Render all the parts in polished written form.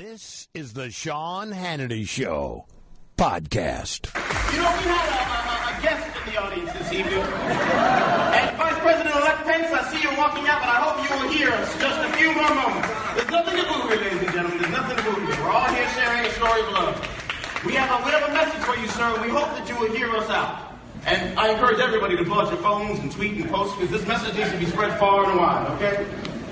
This is the Sean Hannity Show podcast. You know, we had a guest in the audience this evening. And Vice President-elect Pence, I see you walking out, but I hope you will hear us just a few more moments. There's nothing to boo here, ladies and gentlemen. There's nothing to boo here. We're all here sharing a story of love. We have a message for you, sir. We hope that you will hear us out. And I encourage everybody to pull out your phones and tweet and post, because this message needs to be spread far and wide, okay?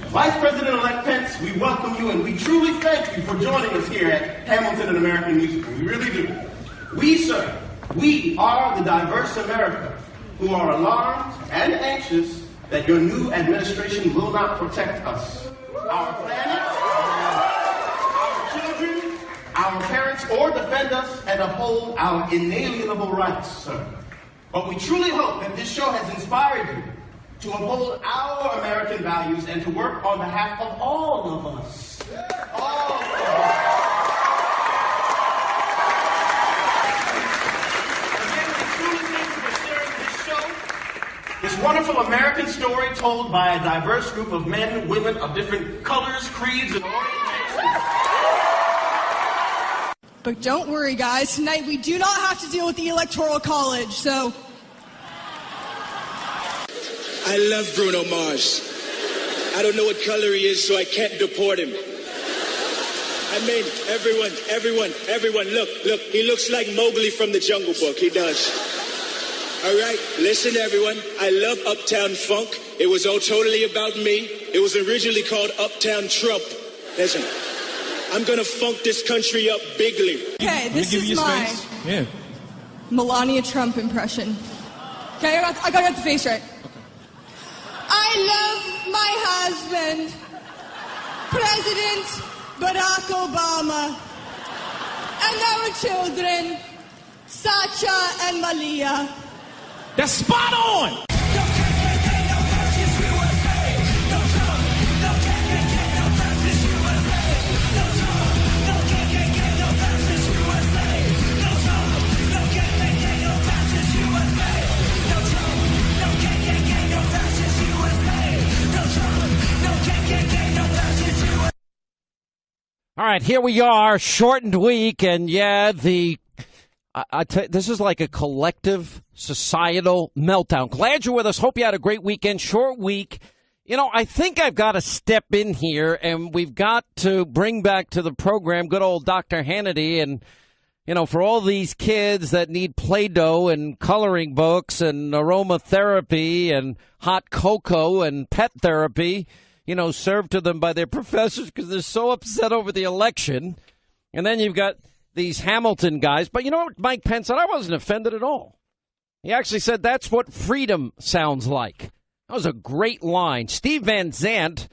Vice President-elect Pence, we welcome you, and we truly thank you for joining us here at Hamilton and American Musical. We really do. We, sir, we are the diverse America who are alarmed and anxious that your new administration will not protect us, our planet, our children, our parents, or defend us and uphold our inalienable rights, sir. But we truly hope that this show has inspired you to uphold our American values and to work on behalf of all of us. All of us. Again, we truly thank you for sharing this show, this wonderful American story told by a diverse group of men, women of different colors, creeds, and orientations. But don't worry, guys. Tonight we do not have to deal with the Electoral College, so... I love Bruno Mars. I don't know what color he is, so I can't deport him. I mean, everyone, look, he looks like Mowgli from the Jungle Book. He does. All right, listen, everyone. I love Uptown Funk. It was all totally about me. It was originally called Uptown Trump. Listen, I'm gonna funk this country up bigly. Okay, this is my Melania Trump impression. Okay, I got the face right. I love my husband, President Barack Obama, and our children, Sacha and Malia. That's spot on! All right, here we are, shortened week, and yeah, this is like a collective societal meltdown. Glad you're with us. Hope you had a great weekend. Short week. You know, I think I've got to step in here, and we've got to bring back to the program good old Dr. Hannity. And, you know, for all these kids that need Play-Doh and coloring books and aromatherapy and hot cocoa and pet therapy, you know, served to them by their professors because they're so upset over the election. And then you've got these Hamilton guys. But you know what, Mike Pence said? I wasn't offended at all. He actually said that's what freedom sounds like. That was a great line. Steve Van Zandt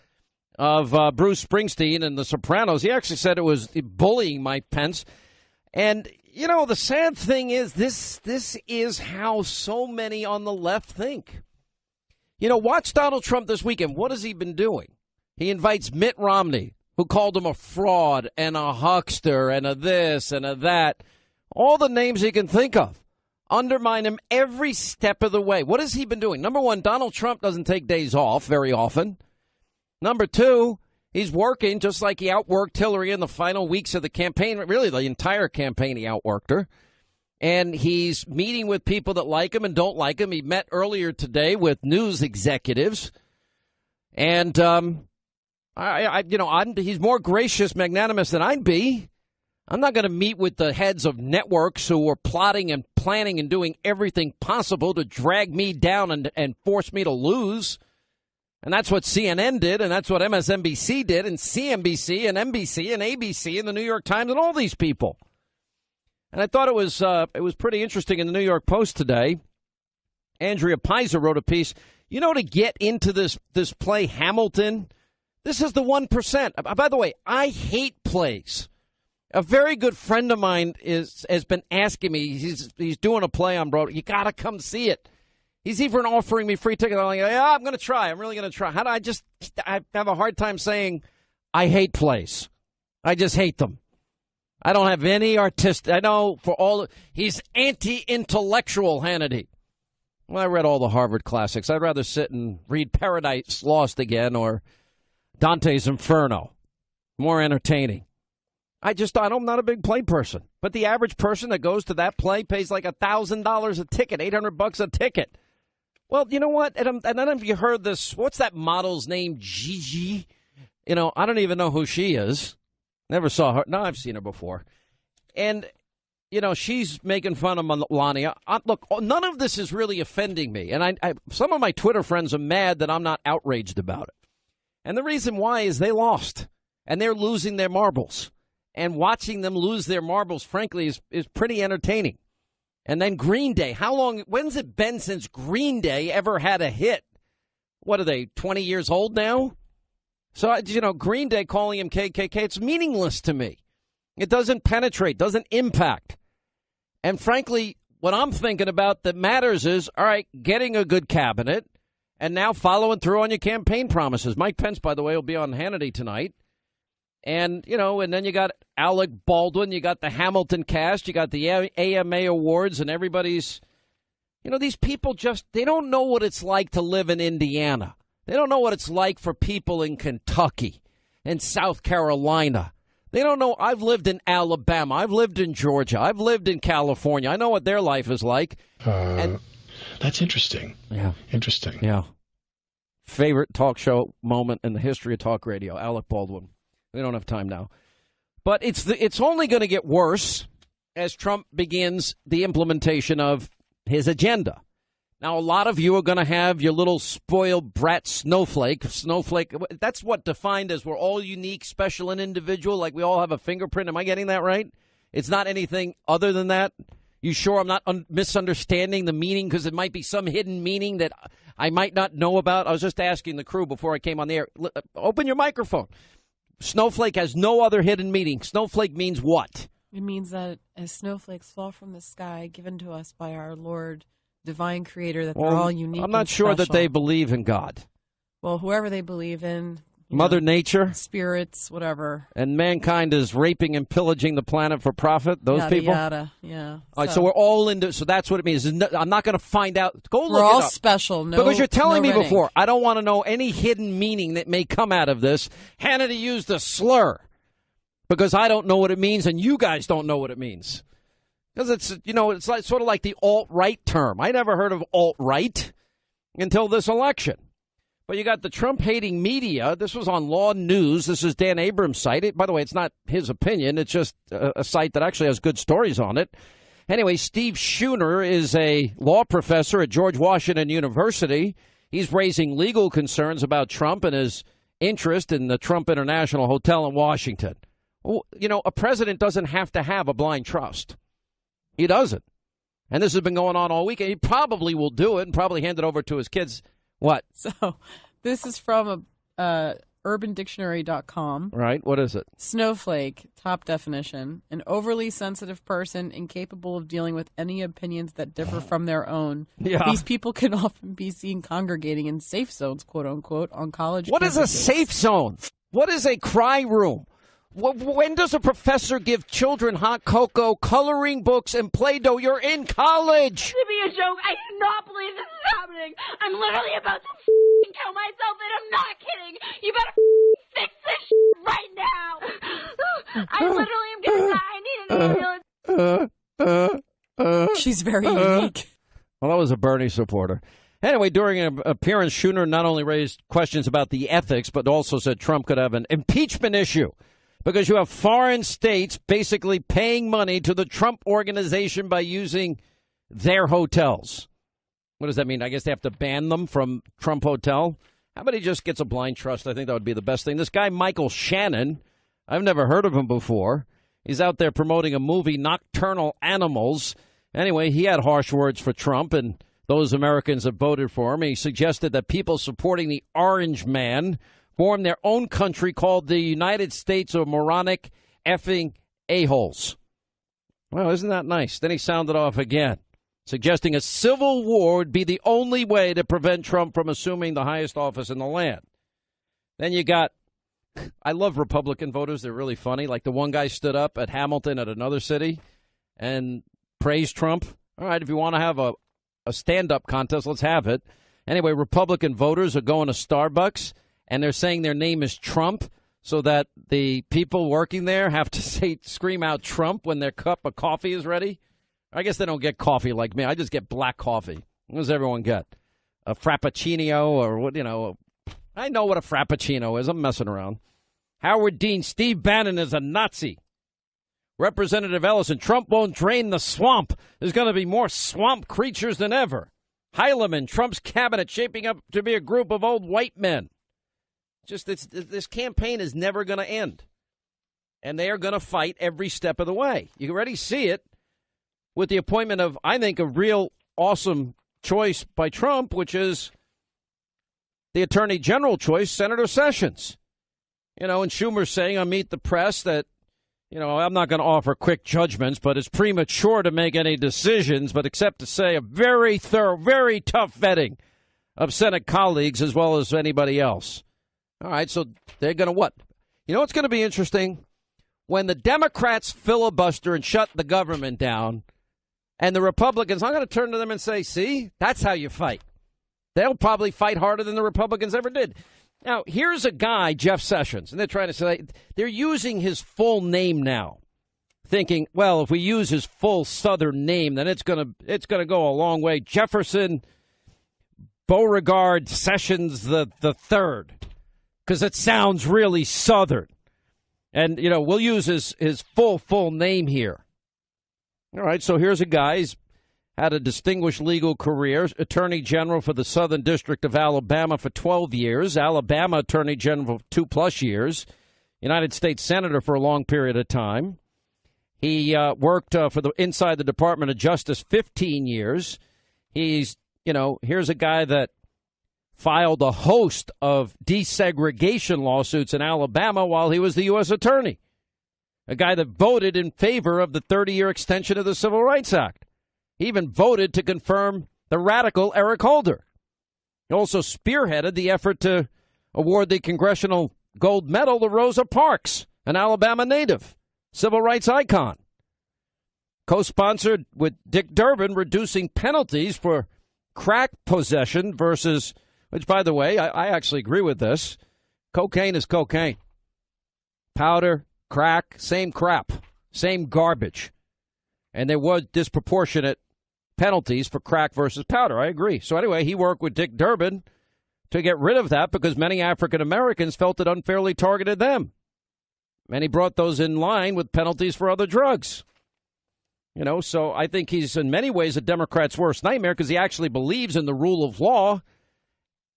of Bruce Springsteen and The Sopranos, he actually said it was bullying Mike Pence. And, you know, the sad thing is this is how so many on the left think. You know, watch Donald Trump this weekend. What has he been doing? He invites Mitt Romney, who called him a fraud and a huckster and a this and a that. All the names he can think of. Undermine him every step of the way. What has he been doing? Number one, Donald Trump doesn't take days off very often. Number two, he's working just like he outworked Hillary in the final weeks of the campaign. Really, the entire campaign he outworked her. And he's meeting with people that like him and don't like him. He met earlier today with news executives. And, he's more gracious, magnanimous than I'd be. I'm not going to meet with the heads of networks who are plotting and planning and doing everything possible to drag me down and force me to lose. And that's what CNN did, and that's what MSNBC did, and CNBC and NBC and ABC and the New York Times and all these people. And I thought it was pretty interesting in the New York Post today. Andrea Pizer wrote a piece. You know, to get into this play Hamilton, this is the 1%. By the way, I hate plays. A very good friend of mine has been asking me. He's doing a play on Broadway. You got to come see it. He's even offering me free tickets. I'm like, yeah, I'm going to try. I'm really going to try. I have a hard time saying I hate plays. I just hate them. I don't have any artistic. I know he's anti-intellectual, Hannity. Well, I read all the Harvard classics. I'd rather sit and read Paradise Lost again or Dante's Inferno. More entertaining. I'm not a big play person. But the average person that goes to that play pays like $1,000 a ticket, $800 a ticket. Well, you know what? And then have you heard this? What's that model's name? Gigi? I don't even know who she is. Never saw her. No, I've seen her before. And, she's making fun of Melania. Look, none of this is really offending me. And some of my Twitter friends are mad that I'm not outraged about it. And the reason why is they lost. And they're losing their marbles. And watching them lose their marbles, frankly, is pretty entertaining. And then Green Day. When's it been since Green Day ever had a hit? What are they, 20 years old now? So, Green Day calling him KKK, it's meaningless to me. It doesn't penetrate, doesn't impact. And frankly, what I'm thinking about that matters is, all right, getting a good cabinet and now following through on your campaign promises. Mike Pence, by the way, will be on Hannity tonight. And, and then you got Alec Baldwin, you got the Hamilton cast, you got the AMA awards, and everybody's, these people they don't know what it's like to live in Indiana. They don't know what it's like for people in Kentucky and South Carolina. They don't know. I've lived in Alabama. I've lived in Georgia. I've lived in California. I know what their life is like. That's interesting. Yeah. Interesting. Yeah. Favorite talk show moment in the history of talk radio, Alec Baldwin. We don't have time now. But it's only going to get worse as Trump begins the implementation of his agenda. Now, a lot of you are going to have your little spoiled brat snowflake. That's what defined as we're all unique, special, and individual, like we all have a fingerprint. Am I getting that right? It's not anything other than that? You sure I'm not misunderstanding the meaning? Because it might be some hidden meaning that I might not know about. I was just asking the crew before I came on the air. Open your microphone. Snowflake has no other hidden meaning. Snowflake means what? It means that as snowflakes fall from the sky, given to us by our Lord, divine creator, that they're all unique. I'm not sure that they believe in God. Well, whoever they believe in. Mother Nature? Spirits, whatever. And mankind is raping and pillaging the planet for profit? Those people? Yada, yeah. All right, so we're all into, so that's what it means. I'm not going to find out. Go look it up. We're all special. Because you're telling me renting. before, I don't want to know any hidden meaning that may come out of this. Hannity used a slur because I don't know what it means and you guys don't know what it means. Because it's like, sort of like the alt-right term. I never heard of alt-right until this election. But you got the Trump-hating media. This was on Law News. This is Dan Abrams' site. By the way, it's not his opinion. It's just a site that actually has good stories on it. Anyway, Steve Schooner is a law professor at George Washington University. He's raising legal concerns about Trump and his interest in the Trump International Hotel in Washington. Well, a president doesn't have to have a blind trust. He doesn't. And this has been going on all week. And he probably will do it and probably hand it over to his kids. What? So this is from urbandictionary.com. Right. What is it? Snowflake, top definition, an overly sensitive person incapable of dealing with any opinions that differ from their own. Yeah. These people can often be seen congregating in safe zones, quote unquote, on college campuses. What is a safe zone? What is a cry room? When does a professor give children hot cocoa, coloring books, and Play-Doh? You're in college. To be a joke, I do not believe this is happening. I'm literally about to kill myself, and I'm not kidding. You better fix this right now. I literally am gonna die. I need an ambulance. She's very unique. Well, that was a Bernie supporter. Anyway, during an appearance, Schooner not only raised questions about the ethics, but also said Trump could have an impeachment issue. Because you have foreign states basically paying money to the Trump organization by using their hotels. What does that mean? I guess they have to ban them from Trump Hotel? How about he just gets a blind trust? I think that would be the best thing. This guy, Michael Shannon, I've never heard of him before. He's out there promoting a movie, Nocturnal Animals. Anyway, he had harsh words for Trump and those Americans that voted for him. He suggested that people supporting the Orange Man form their own country called the United States of moronic effing a-holes. Well, isn't that nice? Then he sounded off again, suggesting a civil war would be the only way to prevent Trump from assuming the highest office in the land. Then you got, I love Republican voters. They're really funny. Like the one guy stood up at Hamilton at another city and praised Trump. All right, if you want to have a stand-up contest, let's have it. Anyway, Republican voters are going to Starbucks, and they're saying their name is Trump. so that the people working there have to scream out Trump when their cup of coffee is ready? I guess they don't get coffee like me. I just get black coffee. What does everyone get? A frappuccino or what? I know what a frappuccino is. I'm messing around. Howard Dean, Steve Bannon is a Nazi. Representative Ellison, Trump won't drain the swamp. There's going to be more swamp creatures than ever. Heilemann, Trump's cabinet shaping up to be a group of old white men. Just this campaign is never going to end. And they are going to fight every step of the way. You already see it with the appointment of, I think, a real awesome choice by Trump, which is the Attorney General choice, Senator Sessions. And Schumer's saying on Meet the Press that, I'm not going to offer quick judgments, but it's premature to make any decisions, but except to say a very thorough, very tough vetting of Senate colleagues as well as anybody else. All right, so they're going to what? What's going to be interesting? When the Democrats filibuster and shut the government down, and the Republicans, I'm going to turn to them and say, see, that's how you fight. They'll probably fight harder than the Republicans ever did. Now, here's a guy, Jeff Sessions, and they're trying to say, they're using his full name now, thinking, well, if we use his full Southern name, then it's going to go a long way. Jefferson Beauregard Sessions the third, because it sounds really Southern. And, we'll use his full name here. All right, so here's a guy. He's had a distinguished legal career, Attorney General for the Southern District of Alabama for 12 years, Alabama Attorney General for 2+ years, United States Senator for a long period of time. He worked inside the Department of Justice 15 years. He's, here's a guy that filed a host of desegregation lawsuits in Alabama while he was the U.S. Attorney. A guy that voted in favor of the 30-year extension of the Civil Rights Act. He even voted to confirm the radical Eric Holder. He also spearheaded the effort to award the Congressional Gold Medal to Rosa Parks, an Alabama native, civil rights icon. Co-sponsored with Dick Durbin, reducing penalties for crack possession versus, which, by the way, I actually agree with this. Cocaine is cocaine. Powder, crack, same crap, same garbage. And there was disproportionate penalties for crack versus powder. I agree. So anyway, he worked with Dick Durbin to get rid of that because many African Americans felt it unfairly targeted them. And he brought those in line with penalties for other drugs. So I think he's in many ways a Democrat's worst nightmare because he actually believes in the rule of law.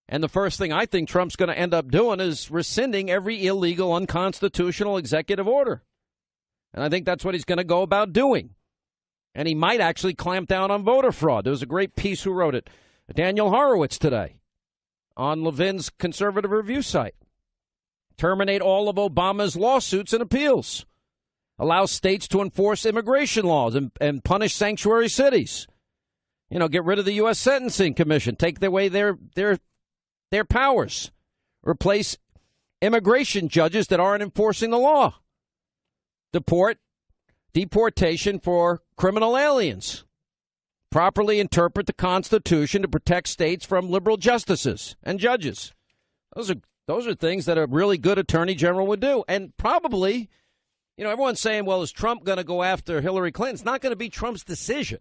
And the first thing I think Trump's going to end up doing is rescinding every illegal, unconstitutional executive order. And I think that's what he's going to go about doing. And he might actually clamp down on voter fraud. There was a great piece, who wrote it? Daniel Horowitz today on Levin's conservative review site. Terminate all of Obama's lawsuits and appeals. Allow states to enforce immigration laws and punish sanctuary cities. Get rid of the U.S. Sentencing Commission. Take away their powers. Replace immigration judges that aren't enforcing the law. Deportation for criminal aliens. Properly interpret the Constitution to protect states from liberal justices and judges. Those are things that a really good attorney general would do. And probably, everyone's saying, well, is Trump going to go after Hillary Clinton? It's not going to be Trump's decision.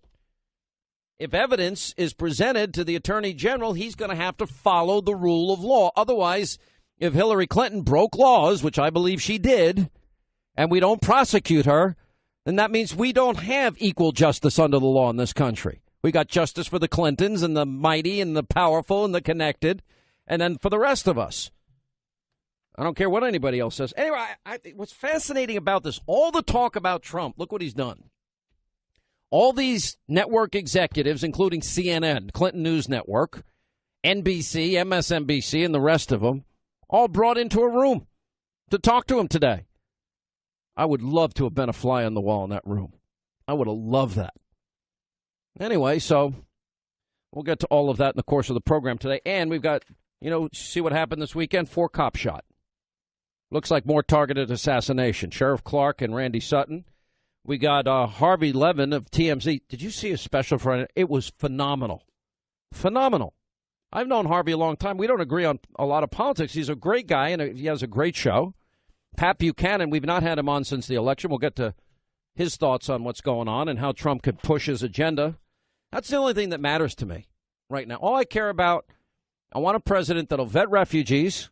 If evidence is presented to the attorney general, he's going to have to follow the rule of law. Otherwise, if Hillary Clinton broke laws, which I believe she did, and we don't prosecute her, then that means we don't have equal justice under the law in this country. We got justice for the Clintons and the mighty and the powerful and the connected, and then for the rest of us. I don't care what anybody else says. Anyway, what's fascinating about this, all the talk about Trump, look what he's done. All these network executives, including CNN, Clinton News Network, NBC, MSNBC, and the rest of them, all brought into a room to talk to him today. I would love to have been a fly on the wall in that room. I would have loved that. Anyway, so we'll get to all of that in the course of the program today. And we've got, see what happened this weekend? 4 cops shot. Looks like more targeted assassination. Sheriff Clark and Randy Sutton. We got Harvey Levin of TMZ. Did you see a special for it? It was phenomenal. Phenomenal. I've known Harvey a long time. We don't agree on a lot of politics. He's a great guy, and he has a great show. Pat Buchanan, we've not had him on since the election. We'll get to his thoughts on what's going on and how Trump could push his agenda. That's the only thing that matters to me right now. All I care about, I want a president that'll vet refugees.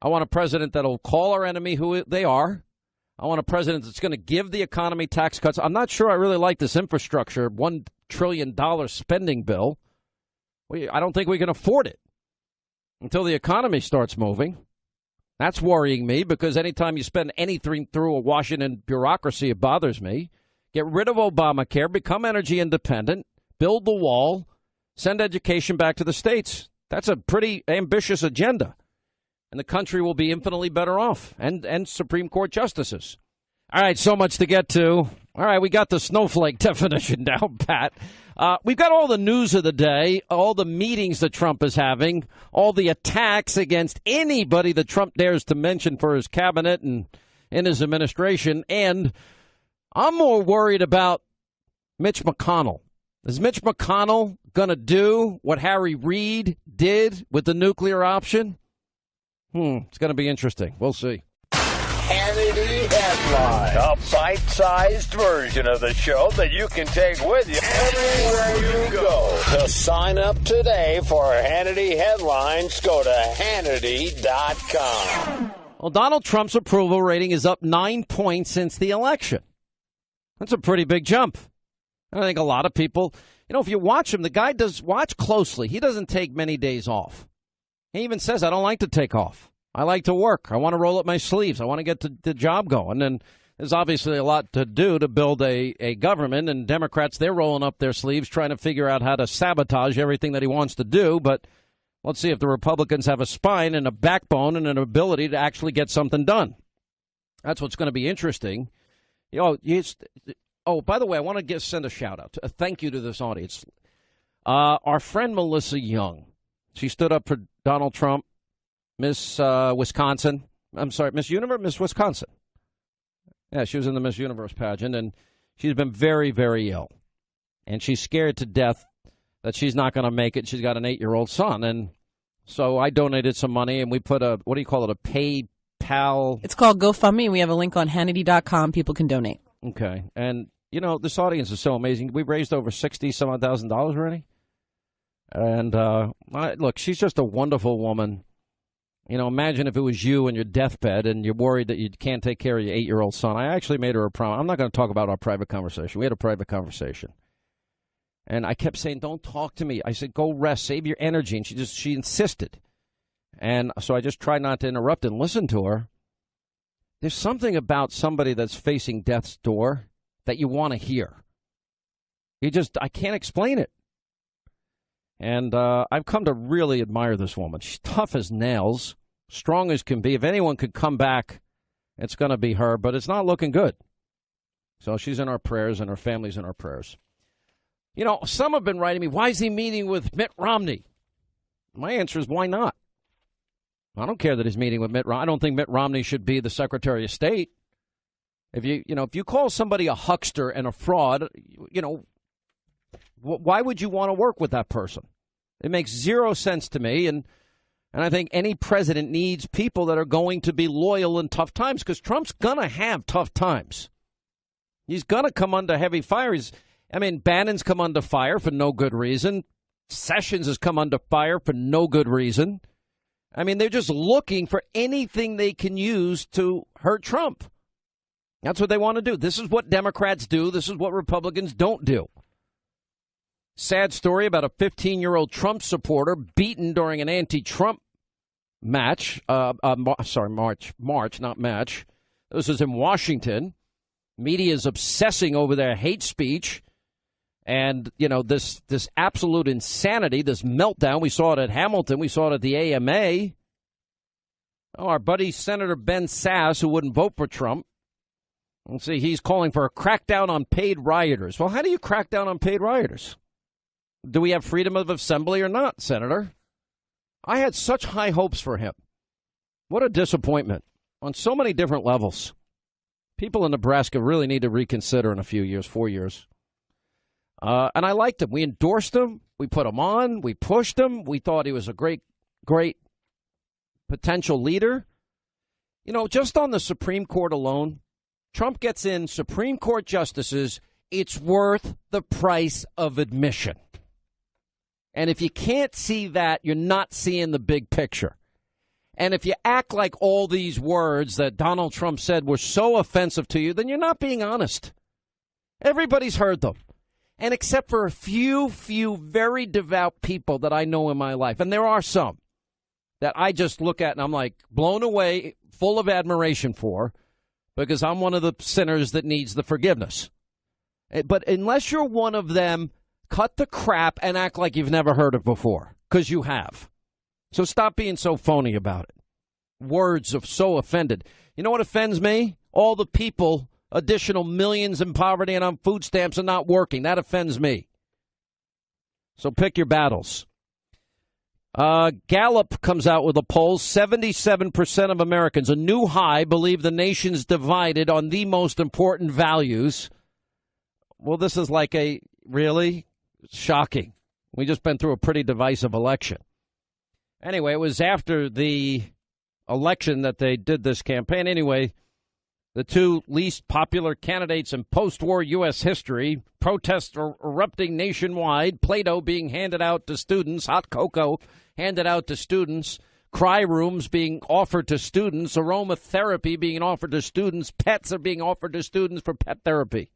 I want a president that'll call our enemy who they are. I want a president that's going to give the economy tax cuts. I'm not sure I really like this infrastructure, $1 trillion spending bill. I don't think we can afford it until the economy starts moving. That's worrying me because anytime you spend anything through a Washington bureaucracy, it bothers me. Get rid of Obamacare, become energy independent, build the wall, send education back to the states. That's a pretty ambitious agenda. And the country will be infinitely better off, and Supreme Court justices. All right, so much to get to. All right, we got the snowflake definition down, Pat. We've got all the news of the day, all the meetings that Trump is having, all the attacks against anybody that Trump dares to mention for his cabinet and in his administration. And I'm more worried about Mitch McConnell. Is Mitch McConnell going to do what Harry Reid did with the nuclear option? It's going to be interesting. We'll see. Hannity Headline, a bite-sized version of the show that you can take with you everywhere you go. To sign up today for Hannity Headlines, go to Hannity.com. Well, Donald Trump's approval rating is up 9 points since the election. That's a pretty big jump. I think a lot of people, if you watch him, the guy does watch closely. He doesn't take many days off. He even says, I don't like to take off. I like to work. I want to roll up my sleeves. I want to get the job going. And there's obviously a lot to do to build a government. And Democrats, they're rolling up their sleeves trying to figure out how to sabotage everything that he wants to do. But let's see if the Republicans have a spine and a backbone and an ability to actually get something done. That's what's going to be interesting. By the way, I want to send a shout out. A thank you to this audience. Our friend Melissa Young. She stood up for Donald Trump, Miss Wisconsin. I'm sorry, Miss Universe, Miss Wisconsin. Yeah, she was in the Miss Universe pageant, and she's been very, very ill. And she's scared to death that she's not going to make it. She's got an 8-year-old son. And so I donated some money, and we put a PayPal. It's called GoFundMe. We have a link on Hannity.com. People can donate. Okay. And, this audience is so amazing. We've raised over $60,000 already. And, look, she's just a wonderful woman. Imagine if it was you in your deathbed and you're worried that you can't take care of your 8-year-old son. I actually made her a promise. I'm not going to talk about our private conversation. We had a private conversation. And I kept saying, don't talk to me. I said, go rest, save your energy. And she insisted. And so I just tried not to interrupt and listen to her. There's something about somebody that's facing death's door that you want to hear. I can't explain it. And I've come to really admire this woman. She's tough as nails, strong as can be. If anyone could come back, it's going to be her, but it's not looking good. So she's in our prayers, and her family's in our prayers. Some have been writing me, why is he meeting with Mitt Romney? My answer is, why not? I don't care that he's meeting with Mitt Romney. I don't think Mitt Romney should be the Secretary of State. If you call somebody a huckster and a fraud, why would you want to work with that person? It makes zero sense to me, and I think any president needs people that are going to be loyal in tough times, because Trump's going to have tough times. He's going to come under heavy fire. Bannon's come under fire for no good reason. Sessions has come under fire for no good reason. They're just looking for anything they can use to hurt Trump. That's what they want to do. This is what Democrats do. This is what Republicans don't do. Sad story about a 15-year-old Trump supporter beaten during an anti-Trump march, not match. This is in Washington. Media is obsessing over their hate speech. And, this absolute insanity, this meltdown. We saw it at Hamilton. We saw it at the AMA. Our buddy Senator Ben Sasse, who wouldn't vote for Trump. Let's see, he's calling for a crackdown on paid rioters. Well, how do you crack down on paid rioters? Do we have freedom of assembly or not, Senator? I had such high hopes for him. What a disappointment on so many different levels. People in Nebraska really need to reconsider in a few years, 4 years. And I liked him. We endorsed him. We put him on. We pushed him. We thought he was a great, great potential leader. You know, just on the Supreme Court alone, Trump gets in Supreme Court justices. It's worth the price of admission. And if you can't see that, you're not seeing the big picture. And if you act like all these words that Donald Trump said were so offensive to you, then you're not being honest. Everybody's heard them. And except for a few very devout people that I know in my life, and there are some that I just look at and I'm like blown away, full of admiration for, because I'm one of the sinners that needs the forgiveness. But unless you're one of them, cut the crap and act like you've never heard it before, because you have. So stop being so phony about it. Words of so offended. You know what offends me? All the people, additional millions in poverty and on food stamps and not working. That offends me. So pick your battles. Gallup comes out with a poll. 77% of Americans, a new high, believe the nation's divided on the most important values. Well, this is like a really shocking. We just been through a pretty divisive election. Anyway, it was after the election that they did this campaign. Anyway, the two least popular candidates in post-war U.S. history, protests erupting nationwide, Play-Doh being handed out to students, hot cocoa handed out to students, cry rooms being offered to students, aromatherapy being offered to students, pets are being offered to students for pet therapy.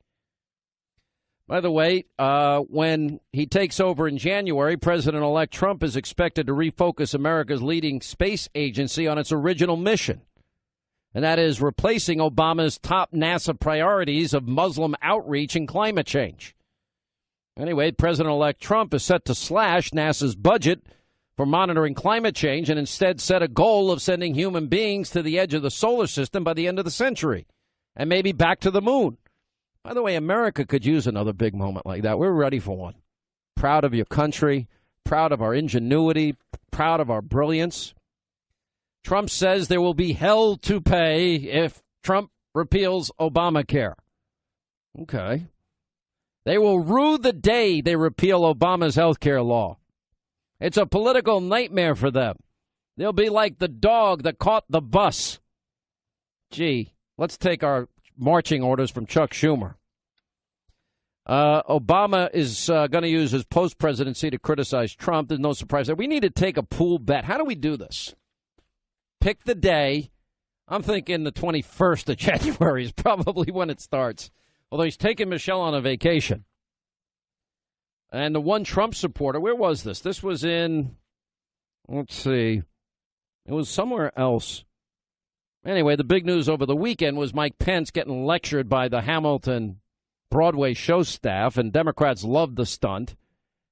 By the way, when he takes over in January, President-elect Trump is expected to refocus America's leading space agency on its original mission, and that is replacing Obama's top NASA priorities of Muslim outreach and climate change. Anyway, President-elect Trump is set to slash NASA's budget for monitoring climate change and instead set a goal of sending human beings to the edge of the solar system by the end of the century and maybe back to the moon. By the way, America could use another big moment like that. We're ready for one. Proud of your country, proud of our ingenuity, proud of our brilliance. Trump says there will be hell to pay if Trump repeals Obamacare. Okay. They will rue the day they repeal Obama's health care law. It's a political nightmare for them. They'll be like the dog that caught the bus. Gee, let's take our marching orders from Chuck Schumer. Obama is going to use his post-presidency to criticize Trump. There's no surprise there. We need to take a pool bet. How do we do this? Pick the day. I'm thinking the 21st of January is probably when it starts. Although he's taking Michelle on a vacation. And the one Trump supporter, where was this? This was in, let's see, it was somewhere else. Anyway, the big news over the weekend was Mike Pence getting lectured by the Hamilton Broadway show staff, and Democrats loved the stunt.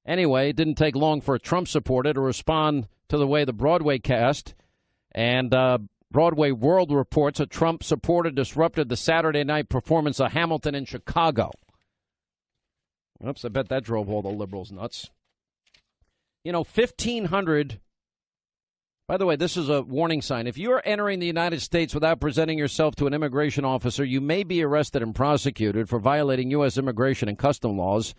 Anyway, it didn't take long for a Trump supporter to respond to the way the Broadway cast, and Broadway World reports a Trump supporter disrupted the Saturday night performance of Hamilton in Chicago. Oops, I bet that drove all the liberals nuts. You know, 1,500... By the way, this is a warning sign. If you are entering the United States without presenting yourself to an immigration officer, you may be arrested and prosecuted for violating U.S. immigration and custom laws.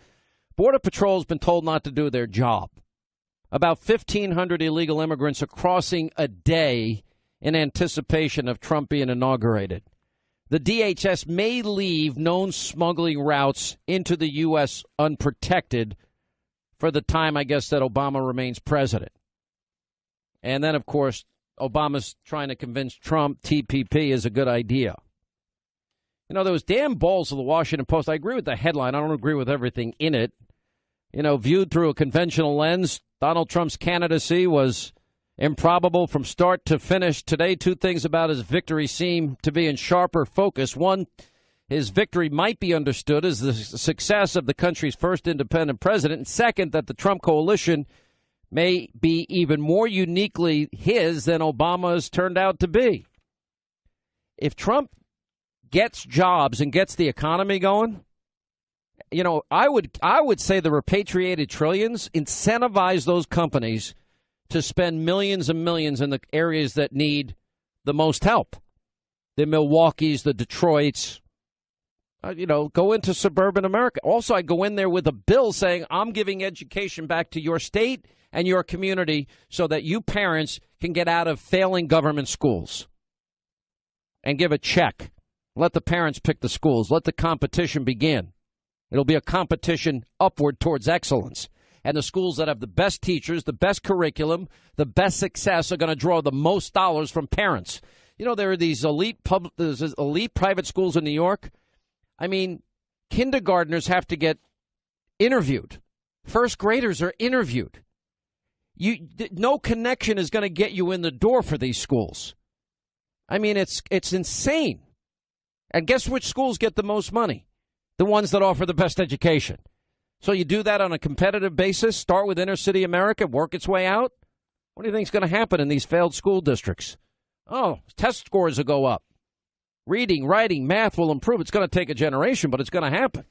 Border Patrol has been told not to do their job. About 1,500 illegal immigrants are crossing a day in anticipation of Trump being inaugurated. The DHS may leave known smuggling routes into the U.S. unprotected for the time, I guess, that Obama remains president. And then, of course, Obama's trying to convince Trump TPP is a good idea. You know, those damn balls of the Washington Post, I agree with the headline. I don't agree with everything in it. You know, viewed through a conventional lens, Donald Trump's candidacy was improbable from start to finish. Today, two things about his victory seem to be in sharper focus. One, his victory might be understood as the success of the country's first independent president. And second, that the Trump coalition may be even more uniquely his than Obama's turned out to be. If Trump gets jobs and gets the economy going, you know, I would say the repatriated trillions incentivize those companies to spend millions and millions in the areas that need the most help. The Milwaukees, the Detroits, you know, go into suburban America. Also, I go in there with a bill saying I'm giving education back to your state and your community so that you parents can get out of failing government schools. and give a check. Let the parents pick the schools. Let the competition begin. It'll be a competition upward towards excellence. And the schools that have the best teachers, the best curriculum, the best success are going to draw the most dollars from parents. You know, there are these elite private schools in New York. I mean, kindergartners have to get interviewed. First graders are interviewed. No connection is going to get you in the door for these schools. I mean, it's insane. And guess which schools get the most money? The ones that offer the best education. So you do that on a competitive basis, start with inner city America, work its way out? What do you think is going to happen in these failed school districts? Oh, test scores will go up. Reading, writing, math will improve. It's going to take a generation, but it's going to happen.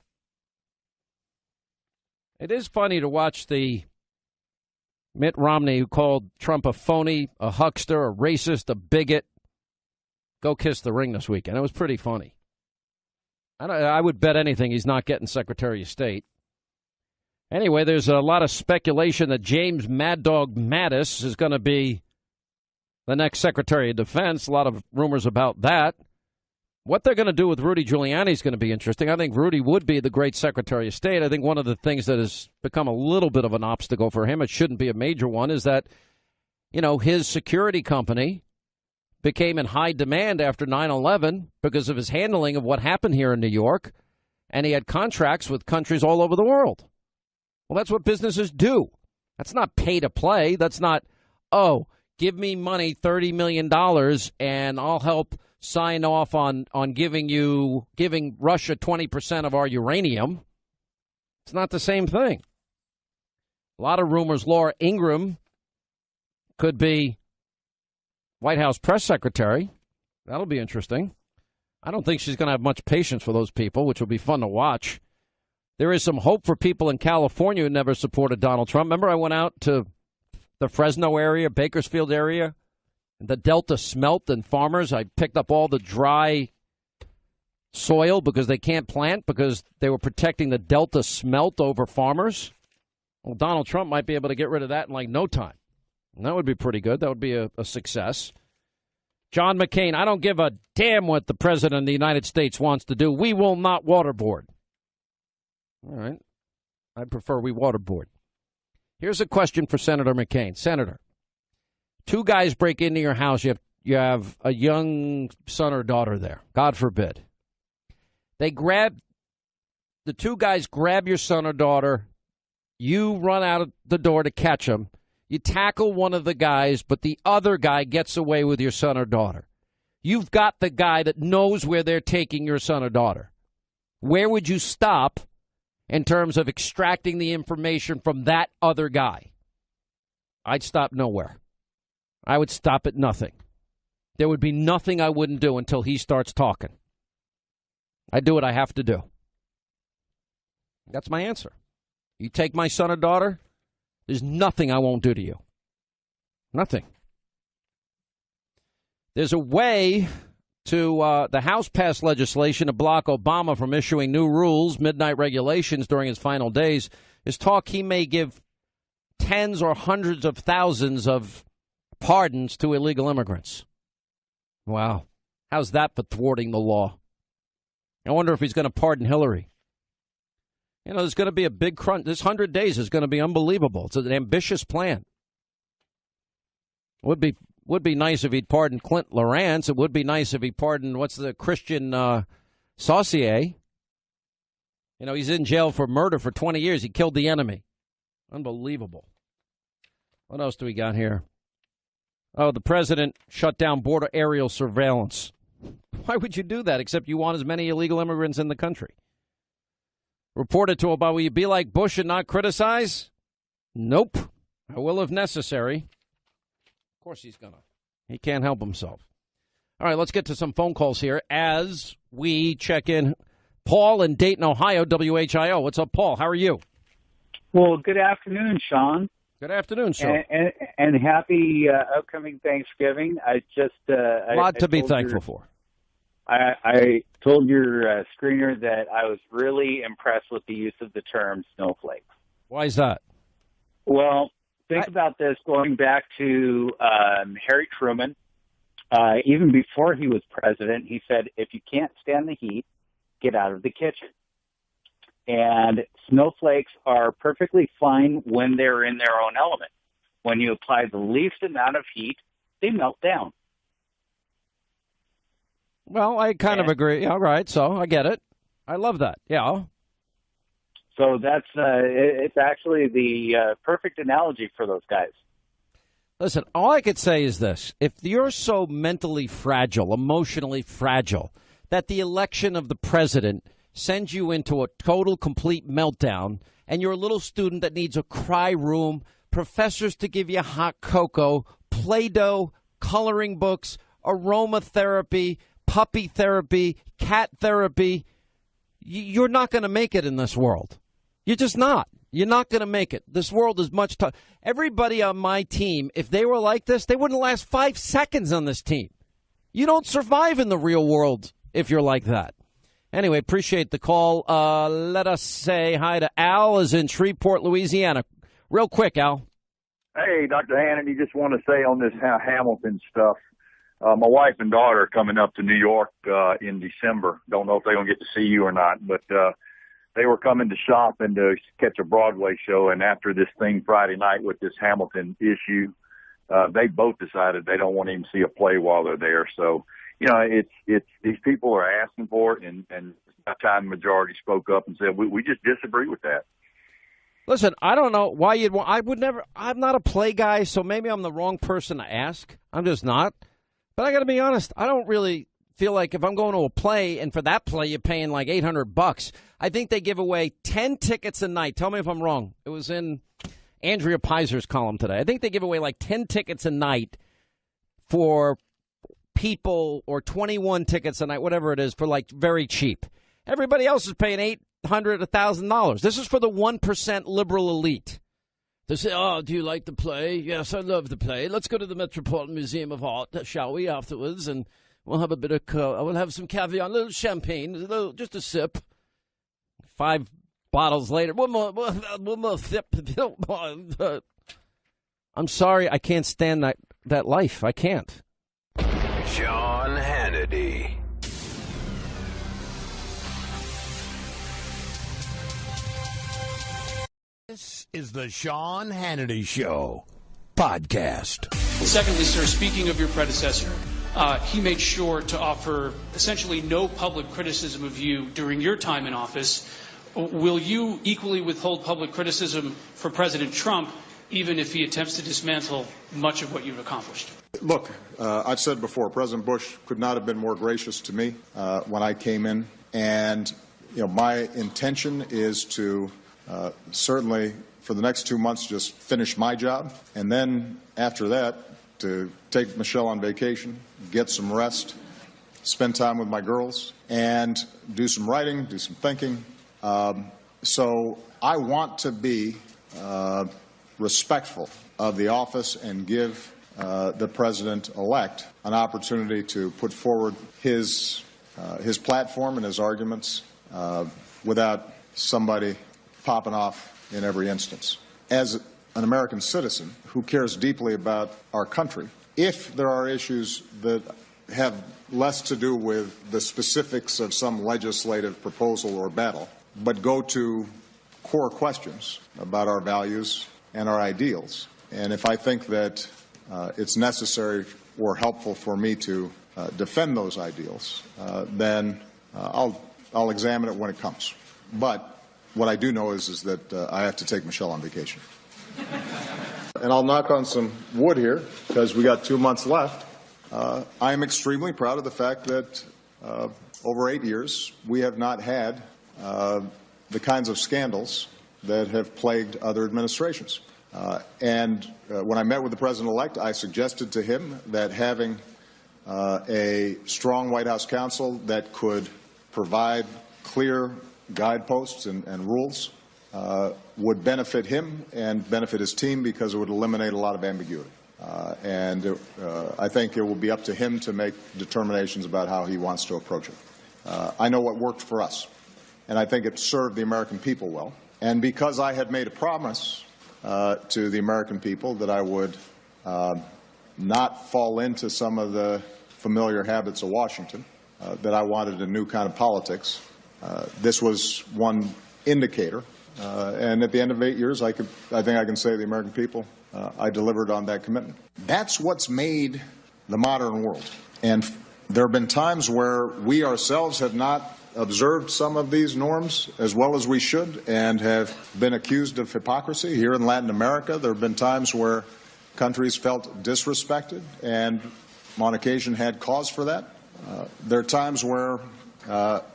It is funny to watch the Mitt Romney, who called Trump a phony, a huckster, a racist, a bigot, go kiss the ring this weekend. It was pretty funny. I would bet anything he's not getting Secretary of State. Anyway, there's a lot of speculation that James Mad Dog Mattis is going to be the next Secretary of Defense. A lot of rumors about that. What they're going to do with Rudy Giuliani is going to be interesting. I think Rudy would be the great Secretary of State. I think one of the things that has become a little bit of an obstacle for him, it shouldn't be a major one, is that, you know, his security company became in high demand after 9/11 because of his handling of what happened here in New York, and he had contracts with countries all over the world. Well, that's what businesses do. That's not pay to play. That's not, oh, give me money, $30 million, and I'll help sign off on giving Russia 20% of our uranium. It's not the same thing. A lot of rumors Laura Ingraham could be White House press secretary. That'll be interesting. I don't think she's going to have much patience for those people, which will be fun to watch. There is some hope for people in California who never supported Donald Trump. Remember, I went out to the Fresno area, Bakersfield area, the Delta smelt and farmers. I picked up all the dry soil because they can't plant because they were protecting the Delta smelt over farmers. Well, Donald Trump might be able to get rid of that in like no time. And that would be pretty good. That would be a success. John McCain, I don't give a damn what the president of the United States wants to do. We will not waterboard. All right. I prefer we waterboard. Here's a question for Senator McCain. Senator, two guys break into your house. You have a young son or daughter there. God forbid. The two guys grab your son or daughter. You run out of the door to catch them. You tackle one of the guys, but the other guy gets away with your son or daughter. You've got the guy that knows where they're taking your son or daughter. Where would you stop in terms of extracting the information from that other guy? I'd stop nowhere. I would stop at nothing. There would be nothing I wouldn't do until he starts talking. I do what I have to do. That's my answer. You take my son or daughter, there's nothing I won't do to you. Nothing. There's a way to the House passed legislation to block Obama from issuing new rules, midnight regulations during his final days. There's talk he may give tens or hundreds of thousands of pardons to illegal immigrants. Wow. How's that for thwarting the law? I wonder if he's going to pardon Hillary. You know, there's going to be a big crunch. This 100 days is going to be unbelievable. It's an ambitious plan. Would be nice if he'd pardoned Clint Lawrence. It would be nice if he pardoned, what's the Christian Saucier. You know, he's in jail for murder for 20 years. He killed the enemy. Unbelievable. What else do we got here? Oh, the president shut down border aerial surveillance. Why would you do that except you want as many illegal immigrants in the country? Reported to Obama, will you be like Bush and not criticize? Nope. I will if necessary. Of course he's going to. He can't help himself. All right, let's get to some phone calls here as we check in. Paul in Dayton, Ohio, WHIO. What's up, Paul? How are you? Well, good afternoon, Sean. Good afternoon, sir. And happy upcoming Thanksgiving. A lot to be thankful for. I told your screener that I was really impressed with the use of the term snowflake. Why is that? Well, think about this going back to Harry Truman Even before he was president, he said, if you can't stand the heat, get out of the kitchen. And snowflakes are perfectly fine when they're in their own element. When you apply the least amount of heat, they melt down. Well, I kind of agree. All right, so I get it. I love that. Yeah. So that's it's actually the perfect analogy for those guys. Listen, all I could say is this. If you're so mentally fragile, emotionally fragile, that the election of the president sends you into a total, complete meltdown, and you're a little student that needs a cry room, professors to give you hot cocoa, Play-Doh, coloring books, aromatherapy, puppy therapy, cat therapy, you're not going to make it in this world. You're just not. You're not going to make it. This world is much tougher. Everybody on my team, if they were like this, they wouldn't last 5 seconds on this team. You don't survive in the real world if you're like that. Anyway, appreciate the call. Let us say hi to Al, is in Shreveport, Louisiana. Real quick, Al. Hey, Dr. Hannity, just want to say on this Hamilton stuff, my wife and daughter are coming up to New York in December. Don't know if they're going to get to see you or not, but they were coming to shop and to catch a Broadway show. And after this thing Friday night with this Hamilton issue, they both decided they don't want to even see a play while they're there. So, you know, it's these people are asking for it, and that time the majority spoke up and said, we just disagree with that. Listen, I don't know why you'd want, I'm not a play guy, so maybe I'm the wrong person to ask. I'm just not. But I got to be honest, I don't really feel like if I'm going to a play and for that play you're paying like $800, I think they give away 10 tickets a night. Tell me if I'm wrong. It was in Andrea Peiser's column today. I think they give away like 10 tickets a night for people, or 21 tickets a night, whatever it is, for like very cheap. Everybody else is paying $800, $1,000. This is for the 1% liberal elite. They say, oh, do you like the play? Yes, I love the play. Let's go to the Metropolitan Museum of Art, shall we, afterwards? And we'll have a bit of, we'll have some caviar, a little champagne, just a sip. 5 bottles later, one more sip. I'm sorry, I can't stand that life. I can't. Sean Hannity. This is the Sean Hannity Show podcast. Secondly, sir, speaking of your predecessor, he made sure to offer essentially no public criticism of you during your time in office. Will you equally withhold public criticism for President Trump, even if he attempts to dismantle much of what you've accomplished? Look, I've said before, President Bush could not have been more gracious to me when I came in. And, you know, my intention is to certainly for the next 2 months just finish my job. And then after that, to take Michelle on vacation, get some rest, spend time with my girls, and do some writing, do some thinking. So I want to be respectful of the office and give the president-elect an opportunity to put forward his platform and his arguments without somebody popping off in every instance. As an American citizen who cares deeply about our country, if there are issues that have less to do with the specifics of some legislative proposal or battle, but go to core questions about our values and our ideals, and if I think that it's necessary or helpful for me to defend those ideals, then I'll examine it when it comes. But what I do know is that I have to take Michelle on vacation. And I'll knock on some wood here, because we got 2 months left. I am extremely proud of the fact that over 8 years, we have not had the kinds of scandals that have plagued other administrations. And when I met with the president-elect, I suggested to him that having a strong White House counsel that could provide clear guideposts and rules would benefit him and benefit his team, because it would eliminate a lot of ambiguity. I think it will be up to him to make determinations about how he wants to approach it. I know what worked for us, and I think it served the American people well. And because I had made a promise to the American people that I would not fall into some of the familiar habits of Washington, that I wanted a new kind of politics. This was one indicator. And at the end of 8 years, I think I can say to the American people, I delivered on that commitment. That's what's made the modern world. And there have been times where we ourselves have not observed some of these norms as well as we should and have been accused of hypocrisy. Here in Latin America, there have been times where countries felt disrespected and on occasion had cause for that. There are times where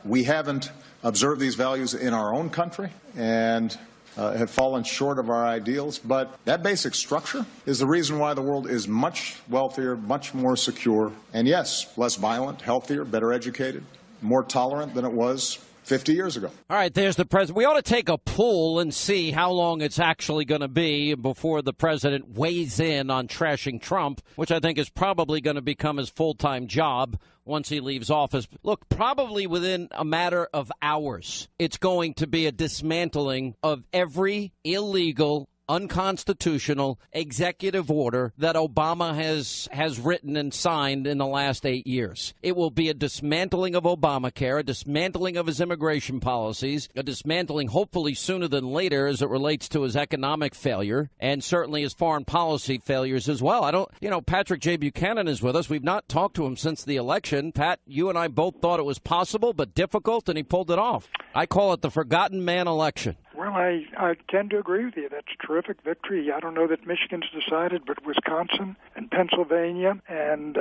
we haven't observed these values in our own country and have fallen short of our ideals. But that basic structure is the reason why the world is much wealthier, much more secure, and yes, less violent, healthier, better educated, more tolerant than it was 50 years ago. All right, there's the president. We ought to take a poll and see how long it's actually going to be before the president weighs in on trashing Trump, which I think is probably going to become his full-time job once he leaves office. Look, probably within a matter of hours, it's going to be a dismantling of every illegal, unconstitutional executive order that Obama has written and signed in the last 8 years. It will be a dismantling of Obamacare, a dismantling of his immigration policies, a dismantling hopefully sooner than later as it relates to his economic failure and certainly his foreign policy failures as well. Patrick J. Buchanan is with us. We've not talked to him since the election. Pat, you and I both thought it was possible but difficult, and he pulled it off. I call it the forgotten man election. Well, I tend to agree with you. That's a terrific victory. I don't know that Michigan's decided, but Wisconsin and Pennsylvania and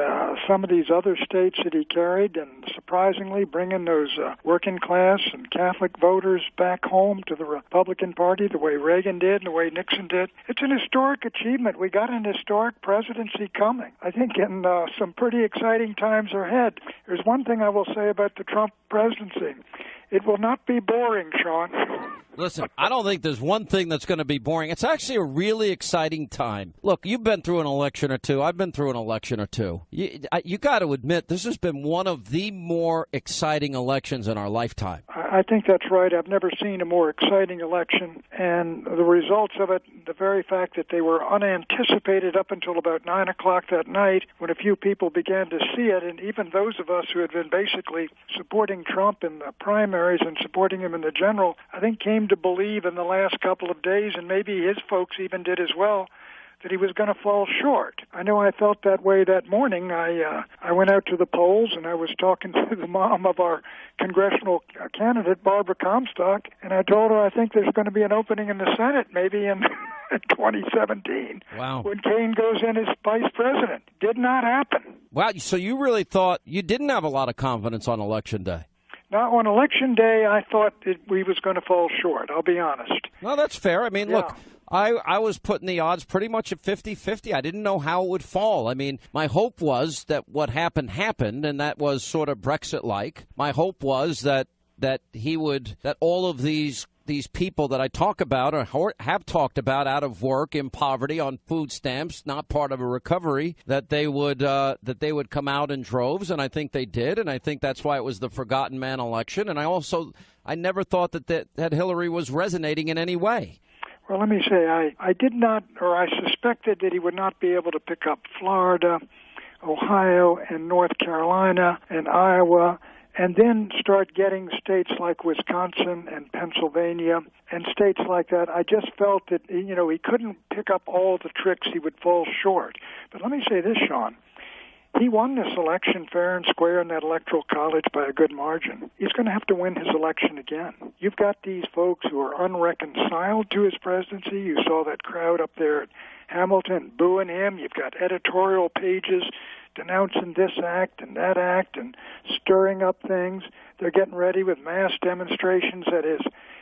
some of these other states that he carried, and surprisingly bringing those working class and Catholic voters back home to the Republican Party the way Reagan did and the way Nixon did. It's an historic achievement. We got an historic presidency coming. I think in some pretty exciting times are ahead. There's one thing I will say about the Trump presidency. It will not be boring, Sean. Listen, I don't think there's one thing that's going to be boring. It's actually a really exciting time. Look, you've been through an election or two. I've been through an election or two. You got to admit, this has been one of the more exciting elections in our lifetime. I think that's right. I've never seen a more exciting election. And the results of it, the very fact that they were unanticipated up until about 9 o'clock that night when a few people began to see it, and even those of us who had been basically supporting Trump in the primaries and supporting him in the general, I think came to believe in the last couple of days, and maybe his folks even did as well, that he was going to fall short. I know I felt that way that morning. I went out to the polls, and I was talking to the mom of our congressional candidate, Barbara Comstock, and I told her I think there's going to be an opening in the Senate, maybe in 2017, wow, when Kane goes in as vice president. Did not happen. Wow, so you really thought you didn't have a lot of confidence on Election Day? Now, on Election Day, I thought that we was going to fall short, I'll be honest. Well, that's fair. I mean, look, I was putting the odds pretty much at 50-50. I didn't know how it would fall. I mean, my hope was that what happened, and that was sort of Brexit-like. My hope was that all of these people that I talk about or have talked about out of work, in poverty, on food stamps, not part of a recovery, that they would come out in droves, and I think they did, and I think that's why it was the forgotten man election. And I never thought that Hillary was resonating in any way. Well, let me say, I did not, or I suspected that he would not be able to pick up Florida, Ohio, and North Carolina, and Iowa, and then start getting states like Wisconsin and Pennsylvania and states like that. I just felt that, he couldn't pick up all the tricks. He would fall short. But let me say this, Sean. He won this election fair and square in that electoral college by a good margin. He's going to have to win his election again. You've got these folks who are unreconciled to his presidency. You saw that crowd up there at Hamilton booing him. You've got editorial pages denouncing this act and that act and stirring up things. They're getting ready with mass demonstrations at his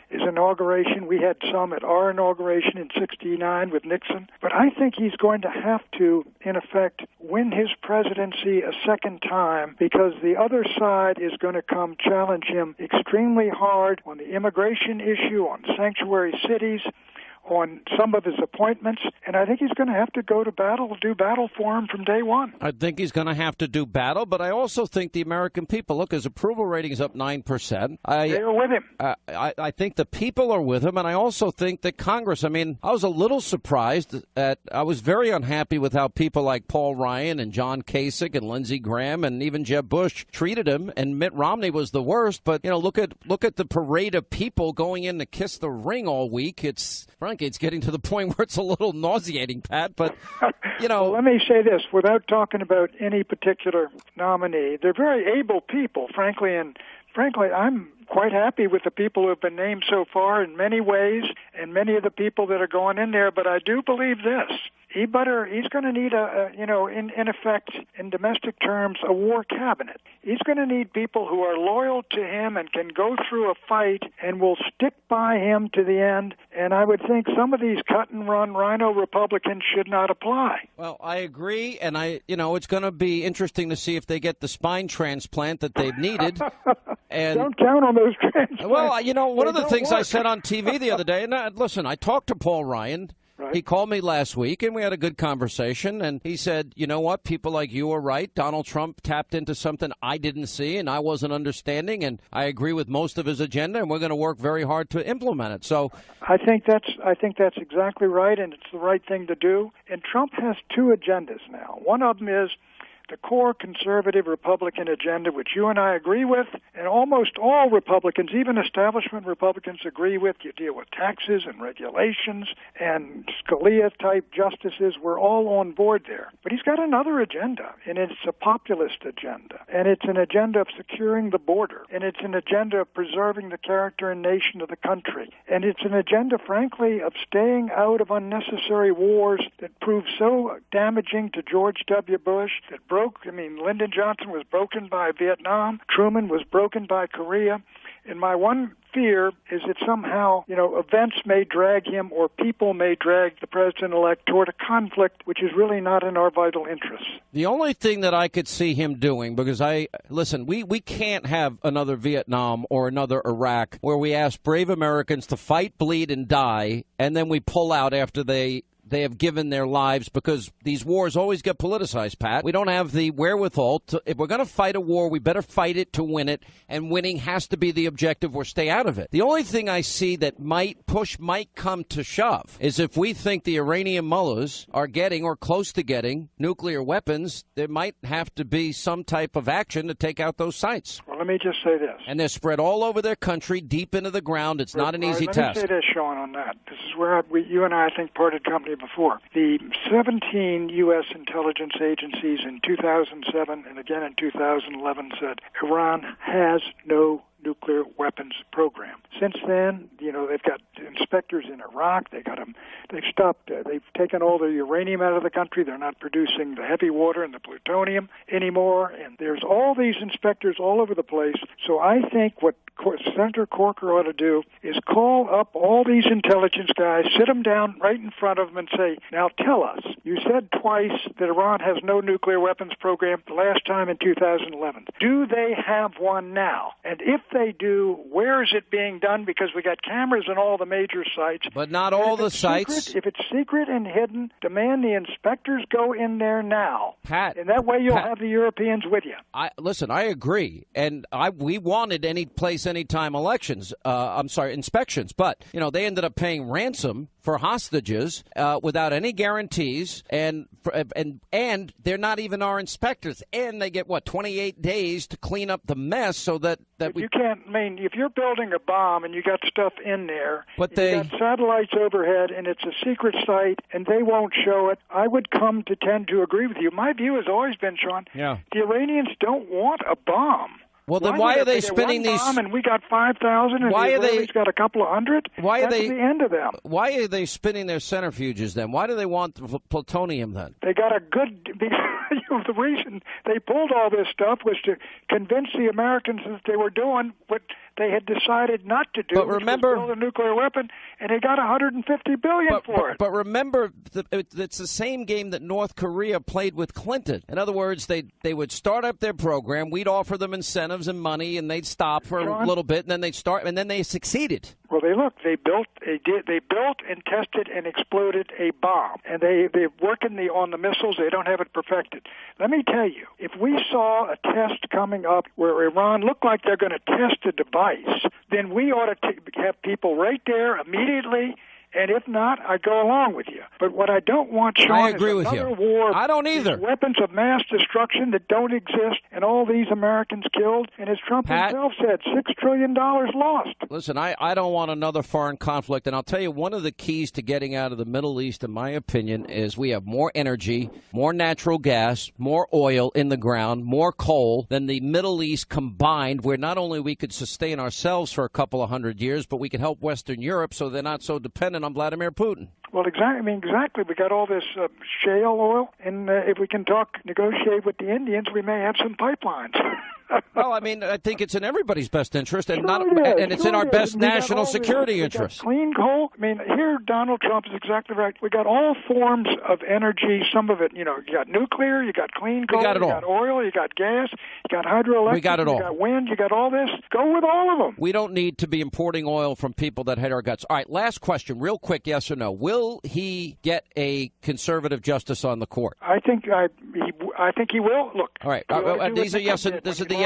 inauguration. We had some at our inauguration in '69 with Nixon. But I think he's going to have to, in effect, win his presidency a second time, because the other side is going to come challenge him extremely hard on the immigration issue, on sanctuary cities, on some of his appointments, and I think he's going to have to go to battle, do battle for him from day one. I think he's going to have to do battle, but I also think the American people, look, his approval rating is up 9%. They are with him. I think the people are with him, and I also think that Congress, I mean, I was a little surprised I was very unhappy with how people like Paul Ryan and John Kasich and Lindsey Graham and even Jeb Bush treated him, and Mitt Romney was the worst. But, look at the parade of people going in to kiss the ring all week. Frankly, it's getting to the point where it's a little nauseating, Pat. But, Well, let me say this, without talking about any particular nominee. They're very able people, frankly, and I'm quite happy with the people who have been named so far in many ways, and many of the people that are going in there. But I do believe this. He's going to need in effect, in domestic terms, a war cabinet. He's going to need people who are loyal to him and can go through a fight and will stick by him to the end. And I would think some of these cut-and-run rhino Republicans should not apply. Well, I agree, and it's going to be interesting to see if they get the spine transplant that they've needed. And don't count on those transplants. Well, one of the things I said on TV the other day, and listen, I talked to Paul Ryan. Right. He called me last week, and we had a good conversation, and he said, you know what, people like you are right. Donald Trump tapped into something I didn't see and I wasn't understanding, and I agree with most of his agenda, and we're going to work very hard to implement it. So I think that's exactly right, and it's the right thing to do. And Trump has two agendas now. One of them is the core conservative Republican agenda, which you and I agree with, and almost all Republicans, even establishment Republicans, agree with. You deal with taxes and regulations and Scalia-type justices. We're all on board there. But he's got another agenda, and it's a populist agenda, and it's an agenda of securing the border, and it's an agenda of preserving the character and nation of the country, and it's an agenda, frankly, of staying out of unnecessary wars that proved so damaging to George W. Bush, that Lyndon Johnson was broken by Vietnam. Truman was broken by Korea. And my one fear is that somehow, events may drag him or people may drag the president-elect toward a conflict which is really not in our vital interests. The only thing that I could see him doing, because we can't have another Vietnam or another Iraq where we ask brave Americans to fight, bleed, and die, and then we pull out after they have given their lives, because these wars always get politicized, Pat. We don't have the wherewithal if we're going to fight a war, we better fight it to win it, and winning has to be the objective or stay out of it. The only thing I see that might come to shove is if we think the Iranian mullahs are getting or close to getting nuclear weapons, there might have to be some type of action to take out those sites. Well, let me just say this. And they're spread all over their country, deep into the ground. It's not an easy test. Let me say this, Sean, on that. This is where you and I think, parted company before. The 17 U.S. intelligence agencies in 2007 and again in 2011 said Iran has no nuclear weapons program. Since then, they've got inspectors in Iraq. They've stopped. They've taken all the uranium out of the country. They're not producing the heavy water and the plutonium anymore. And there's all these inspectors all over the place. So I think what Senator Corker ought to do is call up all these intelligence guys, sit them down right in front of them and say, now tell us, you said twice that Iran has no nuclear weapons program, the last time in 2011. Do they have one now? And if they do, where is it being done? Because we got cameras in all the major sites. But not all the sites. If it's secret and hidden, demand the inspectors go in there now. Pat. And that way you'll have the Europeans with you. Listen, I agree. And we wanted any place, anytime inspections. But, they ended up paying ransom for hostages without any guarantees. And they're not even our inspectors. And they get, 28 days to clean up the mess so that you can't. If you're building a bomb and you got stuff in there, you got satellites overhead, and it's a secret site, and they won't show it, I would come to tend to agree with you. My view has always been, Sean, the Iranians don't want a bomb. Well, then why are they spinning these? Bomb and we got 5,000, and the Israelis got a couple of hundred. That's the end of them. Why are they spinning their centrifuges then? Why do they want plutonium then? They got a good. The reason they pulled all this stuff was to convince the Americans that they were doing what they had decided not to do, but remember, which was build a nuclear weapon, and they got $150 billion for it. But remember, it's the same game that North Korea played with Clinton. In other words, they would start up their program, we'd offer them incentives and money, and they'd stop for a little bit, and then they'd start, and then they succeeded. Well, they built and tested and exploded a bomb, and they're working on the missiles. They don't have it perfected. Let me tell you, if we saw a test coming up where Iran looked like they're going to test a device, then we ought to have people right there immediately. And if not, I go along with you. But what I don't want, Sean, is another war. I don't either. Weapons of mass destruction that don't exist, and all these Americans killed. And as Trump himself said, $6 trillion lost. Listen, I don't want another foreign conflict. And I'll tell you, one of the keys to getting out of the Middle East, in my opinion, is we have more energy, more natural gas, more oil in the ground, more coal than the Middle East combined, where not only we could sustain ourselves for a couple of hundred years, but we could help Western Europe so they're not so dependent on Vladimir Putin. Well, exactly. We got all this shale oil, and if we can negotiate with the Indians, we may have some pipelines. Well, I mean, I think it's in everybody's best interest, and it's in our best national security interest. Clean coal. I mean, here Donald Trump is exactly right. We got all forms of energy. Some of it, you got nuclear, you got clean coal, you got oil, you got gas, you got hydroelectric, we got it all. You got wind, you got all this. Go with all of them. We don't need to be importing oil from people that hate our guts. All right, last question, real quick, yes or no. Will he get a conservative justice on the court? I think he will. Look. All right. These are yes. This is the yes.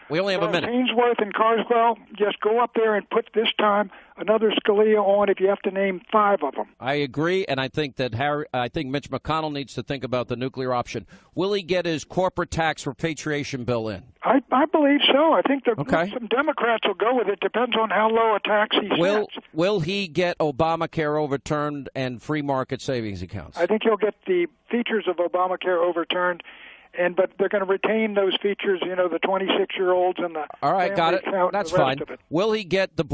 We only have a minute. Ainsworth and Carswell, just go up there and put this time another Scalia on if you have to name 5 of them. I agree, and I think that Mitch McConnell needs to think about the nuclear option. Will he get his corporate tax repatriation bill in? I believe so. I think some Democrats will go with it. Depends on how low a tax he sets. Will he get Obamacare overturned and free market savings accounts? I think he'll get the features of Obamacare overturned. But they're going to retain those features, the 26-year-olds and the all right, got it. That's fine. Will he get the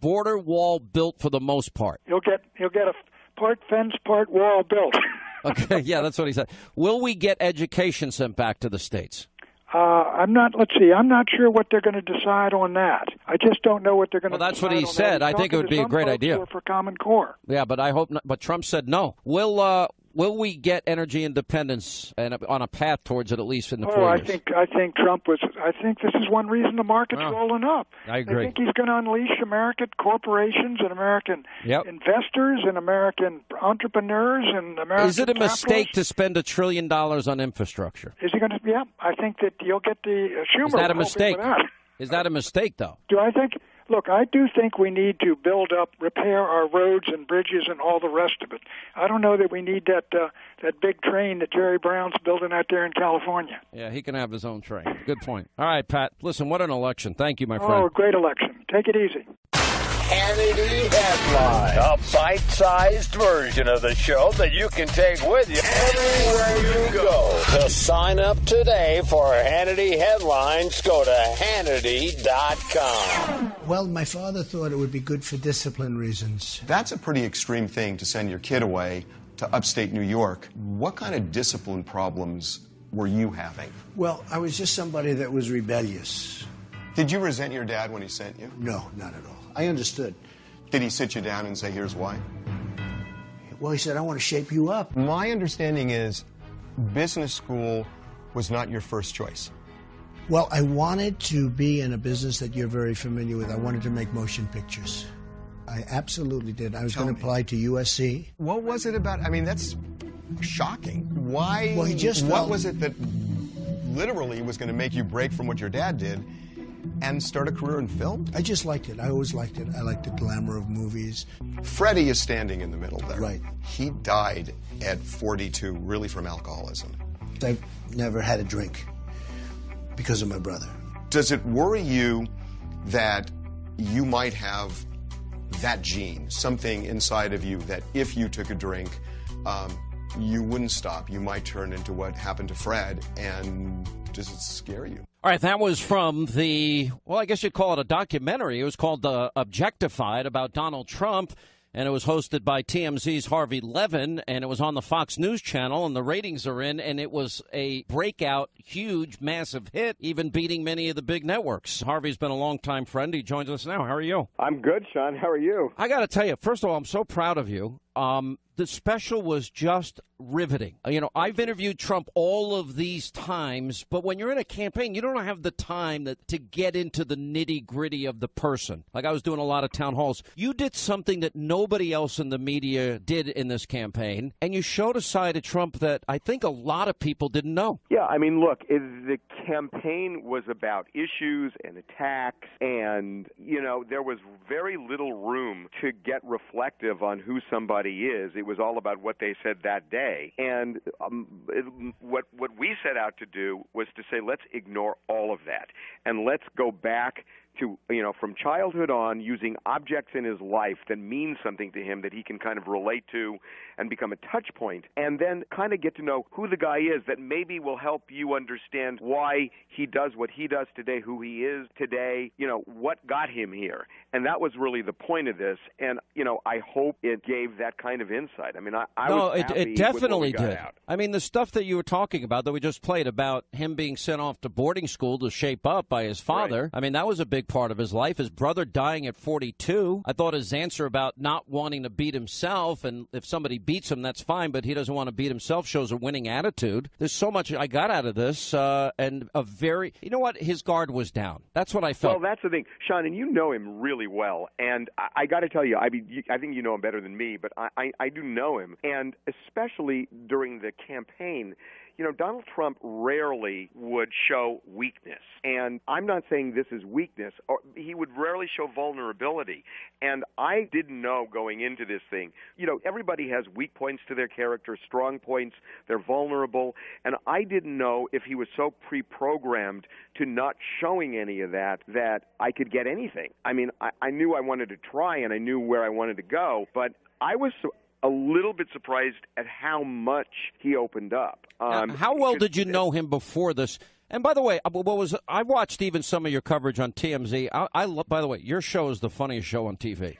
border wall built for the most part? He'll get a part fence, part wall built. Okay, yeah, that's what he said. Will we get education sent back to the states? I'm not sure what they're going to decide on that. I just don't know what they're going to decide. Well, that's what he said. I think it would be a great idea. For Common Core. Yeah, but I hope not. But Trump said no. Will we get energy independence and on a path towards it, at least in the 4 years? I think Trump was. I think this is one reason the market's rolling up. I agree. I think he's going to unleash American corporations and American investors and American entrepreneurs and American. Is it a mistake to spend $1 trillion on infrastructure? Is he going to? Yeah, I think that you'll get the Schumer. Is that a mistake? Is that a mistake, though? Do I think? Look, I do think we need to build up, repair our roads and bridges and all the rest of it. I don't know that we need that big train that Jerry Brown's building out there in California. Yeah, he can have his own train. Good point. All right, Pat. Listen, what an election. Thank you, my friend. Oh, great election. Take it easy. Hannity Headline, a bite-sized version of the show that you can take with you everywhere you go. To sign up today for Hannity Headlines, go to Hannity.com. Well, my father thought it would be good for discipline reasons. That's a pretty extreme thing to send your kid away to upstate New York. What kind of discipline problems were you having? Well, I was just somebody that was rebellious. Did you resent your dad when he sent you? No, not at all. I understood. Did he sit you down and say, here's why? Well, he said, I want to shape you up. My understanding is business school was not your first choice. Well, I wanted to be in a business that you're very familiar with. I wanted to make motion pictures. I absolutely did. I was going to apply to USC. What was it about? I mean, that's shocking. Why? Well, what was it that literally was going to make you break from what your dad did and start a career in film? I just liked it. I always liked it. I liked the glamour of movies. Freddie is standing in the middle there. Right. He died at 42, really from alcoholism. I've never had a drink because of my brother. Does it worry you that you might have that gene, something inside of you that if you took a drink, you wouldn't stop? You might turn into what happened to Fred, and does it scare you? All right, that was from I guess you'd call it a documentary. It was called Objectified, about Donald Trump, and it was hosted by TMZ's Harvey Levin, and it was on the Fox News channel, and the ratings are in, and it was a breakout, huge, massive hit, even beating many of the big networks. Harvey's been a longtime friend. He joins us now. How are you? I'm good, Sean. How are you? I got to tell you, first of all, I'm so proud of you. The special was just riveting. You know, I've interviewed Trump all of these times, but when you're in a campaign, you don't have the time to get into the nitty-gritty of the person. Like I was doing a lot of town halls. You did something that nobody else in the media did in this campaign, and you showed a side of Trump that I think a lot of people didn't know. Yeah, I mean, look, the campaign was about issues and attacks, and, you know, there was very little room to get reflective on who somebody is. It was all about what they said that day. And what we set out to do was to say, let's ignore all of that, and let's go back to, you know, from childhood on, using objects in his life that mean something to him that he can kind of relate to and become a touch point, and then kind of get to know who the guy is that maybe will help you understand why he does what he does today, who he is today, you know, what got him here. And that was really the point of this. And, you know, I hope it gave that kind of insight. I mean, I was happy it definitely with what we got did. out. I mean, the stuff that you were talking about that we just played about him being sent off to boarding school to shape up by his father. Right. I mean, that was a big part of his life. His brother dying at 42. I thought his answer about not wanting to beat himself, and if somebody beats him, that's fine, but he doesn't want to beat himself, shows a winning attitude. There's so much I got out of this, and a very, you know what, his guard was down. That's what I felt. Well, that's the thing, Sean, and you know him really well, and I got to tell you, I mean, I think you know him better than me, but I do know him, and especially during the campaign, you know, Donald Trump rarely would show weakness. And I'm not saying this is weakness. Or he would rarely show vulnerability. And I didn't know going into this thing. You know, everybody has weak points to their character, strong points. They're vulnerable. And I didn't know if he was so pre-programmed to not showing any of that I could get anything. I mean, I knew I wanted to try, and I knew where I wanted to go. But I was a little bit surprised at how much he opened up. How well did you know him before this? And by the way, I watched even some of your coverage on TMZ. By the way, your show is the funniest show on TV.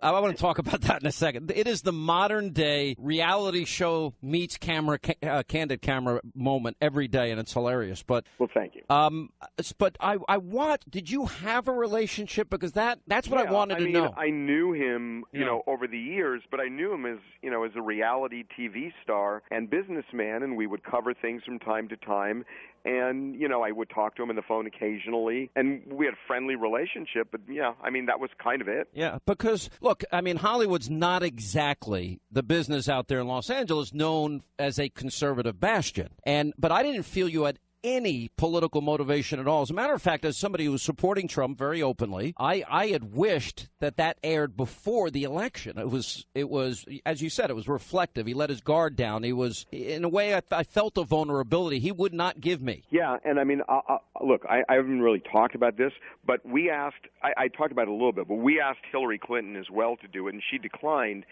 I want to talk about that in a second. It is the modern day reality show meets camera, candid camera moment every day, and it's hilarious. But well, thank you. But I watched. Did you have a relationship? Because that's what I wanted to know. I knew him, you know, over the years, but I knew him as, you know, as a reality TV star and businessman, and we would cover things from time to time. And, you know, I would talk to him on the phone occasionally, and we had a friendly relationship. But, yeah, I mean, that was kind of it. Yeah, because, look, I mean, Hollywood's not exactly the business out there in Los Angeles known as a conservative bastion. But I didn't feel you had any political motivation at all. As a matter of fact, as somebody who was supporting Trump very openly, I had wished that aired before the election. It was, as you said, it was reflective. He let his guard down. He was, in a way, I felt a vulnerability he would not give me. Yeah, and I mean, look, I haven't really talked about this, but we asked, I talked about it a little bit, but we asked Hillary Clinton as well to do it, and she declined.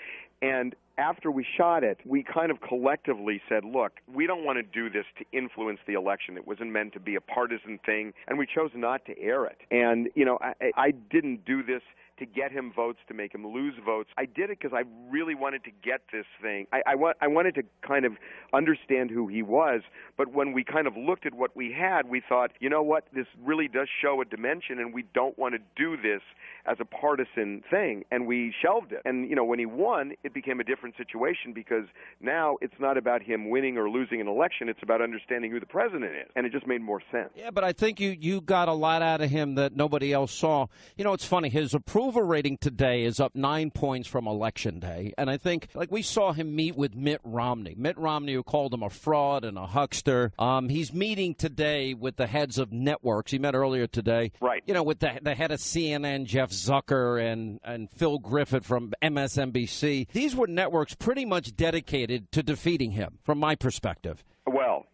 And after we shot it, we kind of collectively said, look, we don't want to do this to influence the election. It wasn't meant to be a partisan thing, and we chose not to air it. And, you know, I didn't do this to get him votes, to make him lose votes. I did it because I really wanted to get this thing. I wanted to kind of understand who he was, but when we kind of looked at what we had, we thought, you know what, this really does show a dimension, and we don't want to do this as a partisan thing, and we shelved it. And, you know, when he won, it became a different situation because now it's not about him winning or losing an election. It's about understanding who the president is, and it just made more sense. Yeah, but I think you got a lot out of him that nobody else saw. You know, it's funny. His approval rating today is up 9 points from Election Day, and I think, like, we saw him meet with Mitt Romney. Mitt Romney, who called him a fraud and a huckster. He's meeting today with the heads of networks. He met earlier today. Right. You know, with the head of CNN, Jeff Zucker, and Phil Griffith from MSNBC. These were networks pretty much dedicated to defeating him, from my perspective. Well,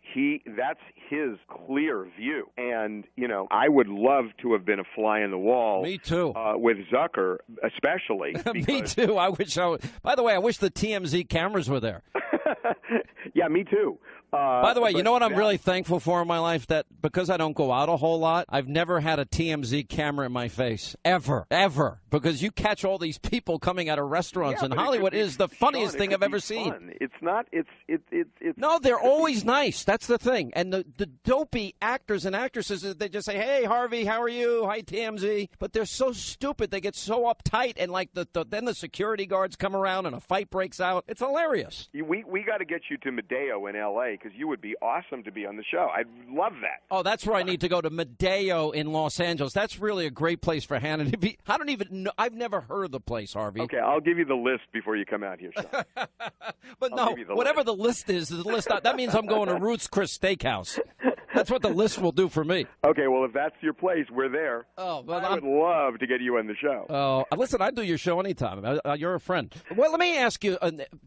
that's his clear view. And, you know, I would love to have been a fly in the wall. Me too. With Zucker, especially. Me too. By the way, I wish the TMZ cameras were there. Yeah, me too. By the way, you know what I'm that- really thankful for in my life? That because I don't go out a whole lot, I've never had a TMZ camera in my face. Ever. Because you catch all these people coming out of restaurants in Hollywood. It is the funniest thing I've ever seen. It's not. It's. No, they're always nice. That's the thing. And the dopey actors and actresses, they just say, "Hey, Harvey, how are you? Hi, TMZ." But they're so stupid. They get so uptight, and like then the security guards come around and a fight breaks out. It's hilarious. We got to get you to Medeo in L.A. because you would be awesome to be on the show. I'd love that. Oh, that's where I need to go, to Medeo in Los Angeles. That's really a great place for Hannity to be. I don't even know. I've never heard of the place, Harvey. Okay, I'll give you the list before you come out here, Sean. But no, whatever the list is the list. That means I'm going to Ruth's Chris Steakhouse. That's what the list will do for me. Okay, well, if that's your place, we're there. Oh, well, I would love to get you on the show. Oh, listen, I'd do your show anytime. You're a friend. Well, let me ask you,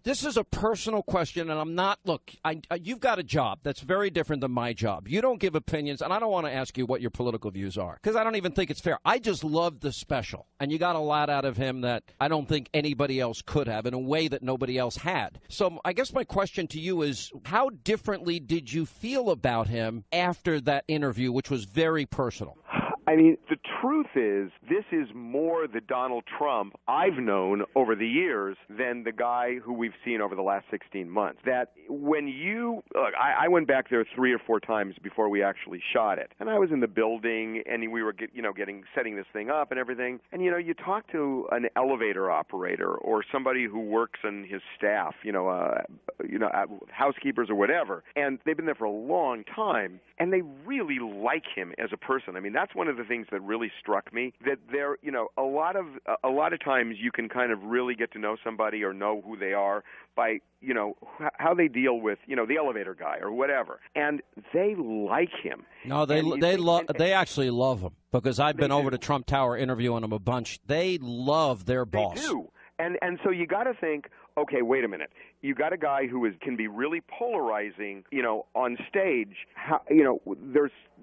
this is a personal question, and I'm not, look, you've got a job that's very different than my job. You don't give opinions, and I don't want to ask you what your political views are, because I don't even think it's fair. I just love the special, and you got a lot out of him that I don't think anybody else could have in a way that nobody else had. So I guess my question to you is, how differently did you feel about him after that interview, which was very personal? I mean, the truth is, this is more the Donald Trump I've known over the years than the guy who we've seen over the last 16 months. That when you look, I went back there 3 or 4 times before we actually shot it, and I was in the building, and we were setting this thing up and everything. And you talk to an elevator operator or somebody who works on his staff, housekeepers or whatever, and they've been there for a long time, and they really like him as a person. I mean, that's one of the things that really struck me, that there, a lot of times you can kind of really get to know somebody or know who they are by, how they deal with, the elevator guy or whatever. And they like him. No, they actually love him, because I've been over to Trump Tower interviewing him a bunch. They love their boss. They do. And so you got to think, okay, wait a minute. You got a guy who can be really polarizing, on stage.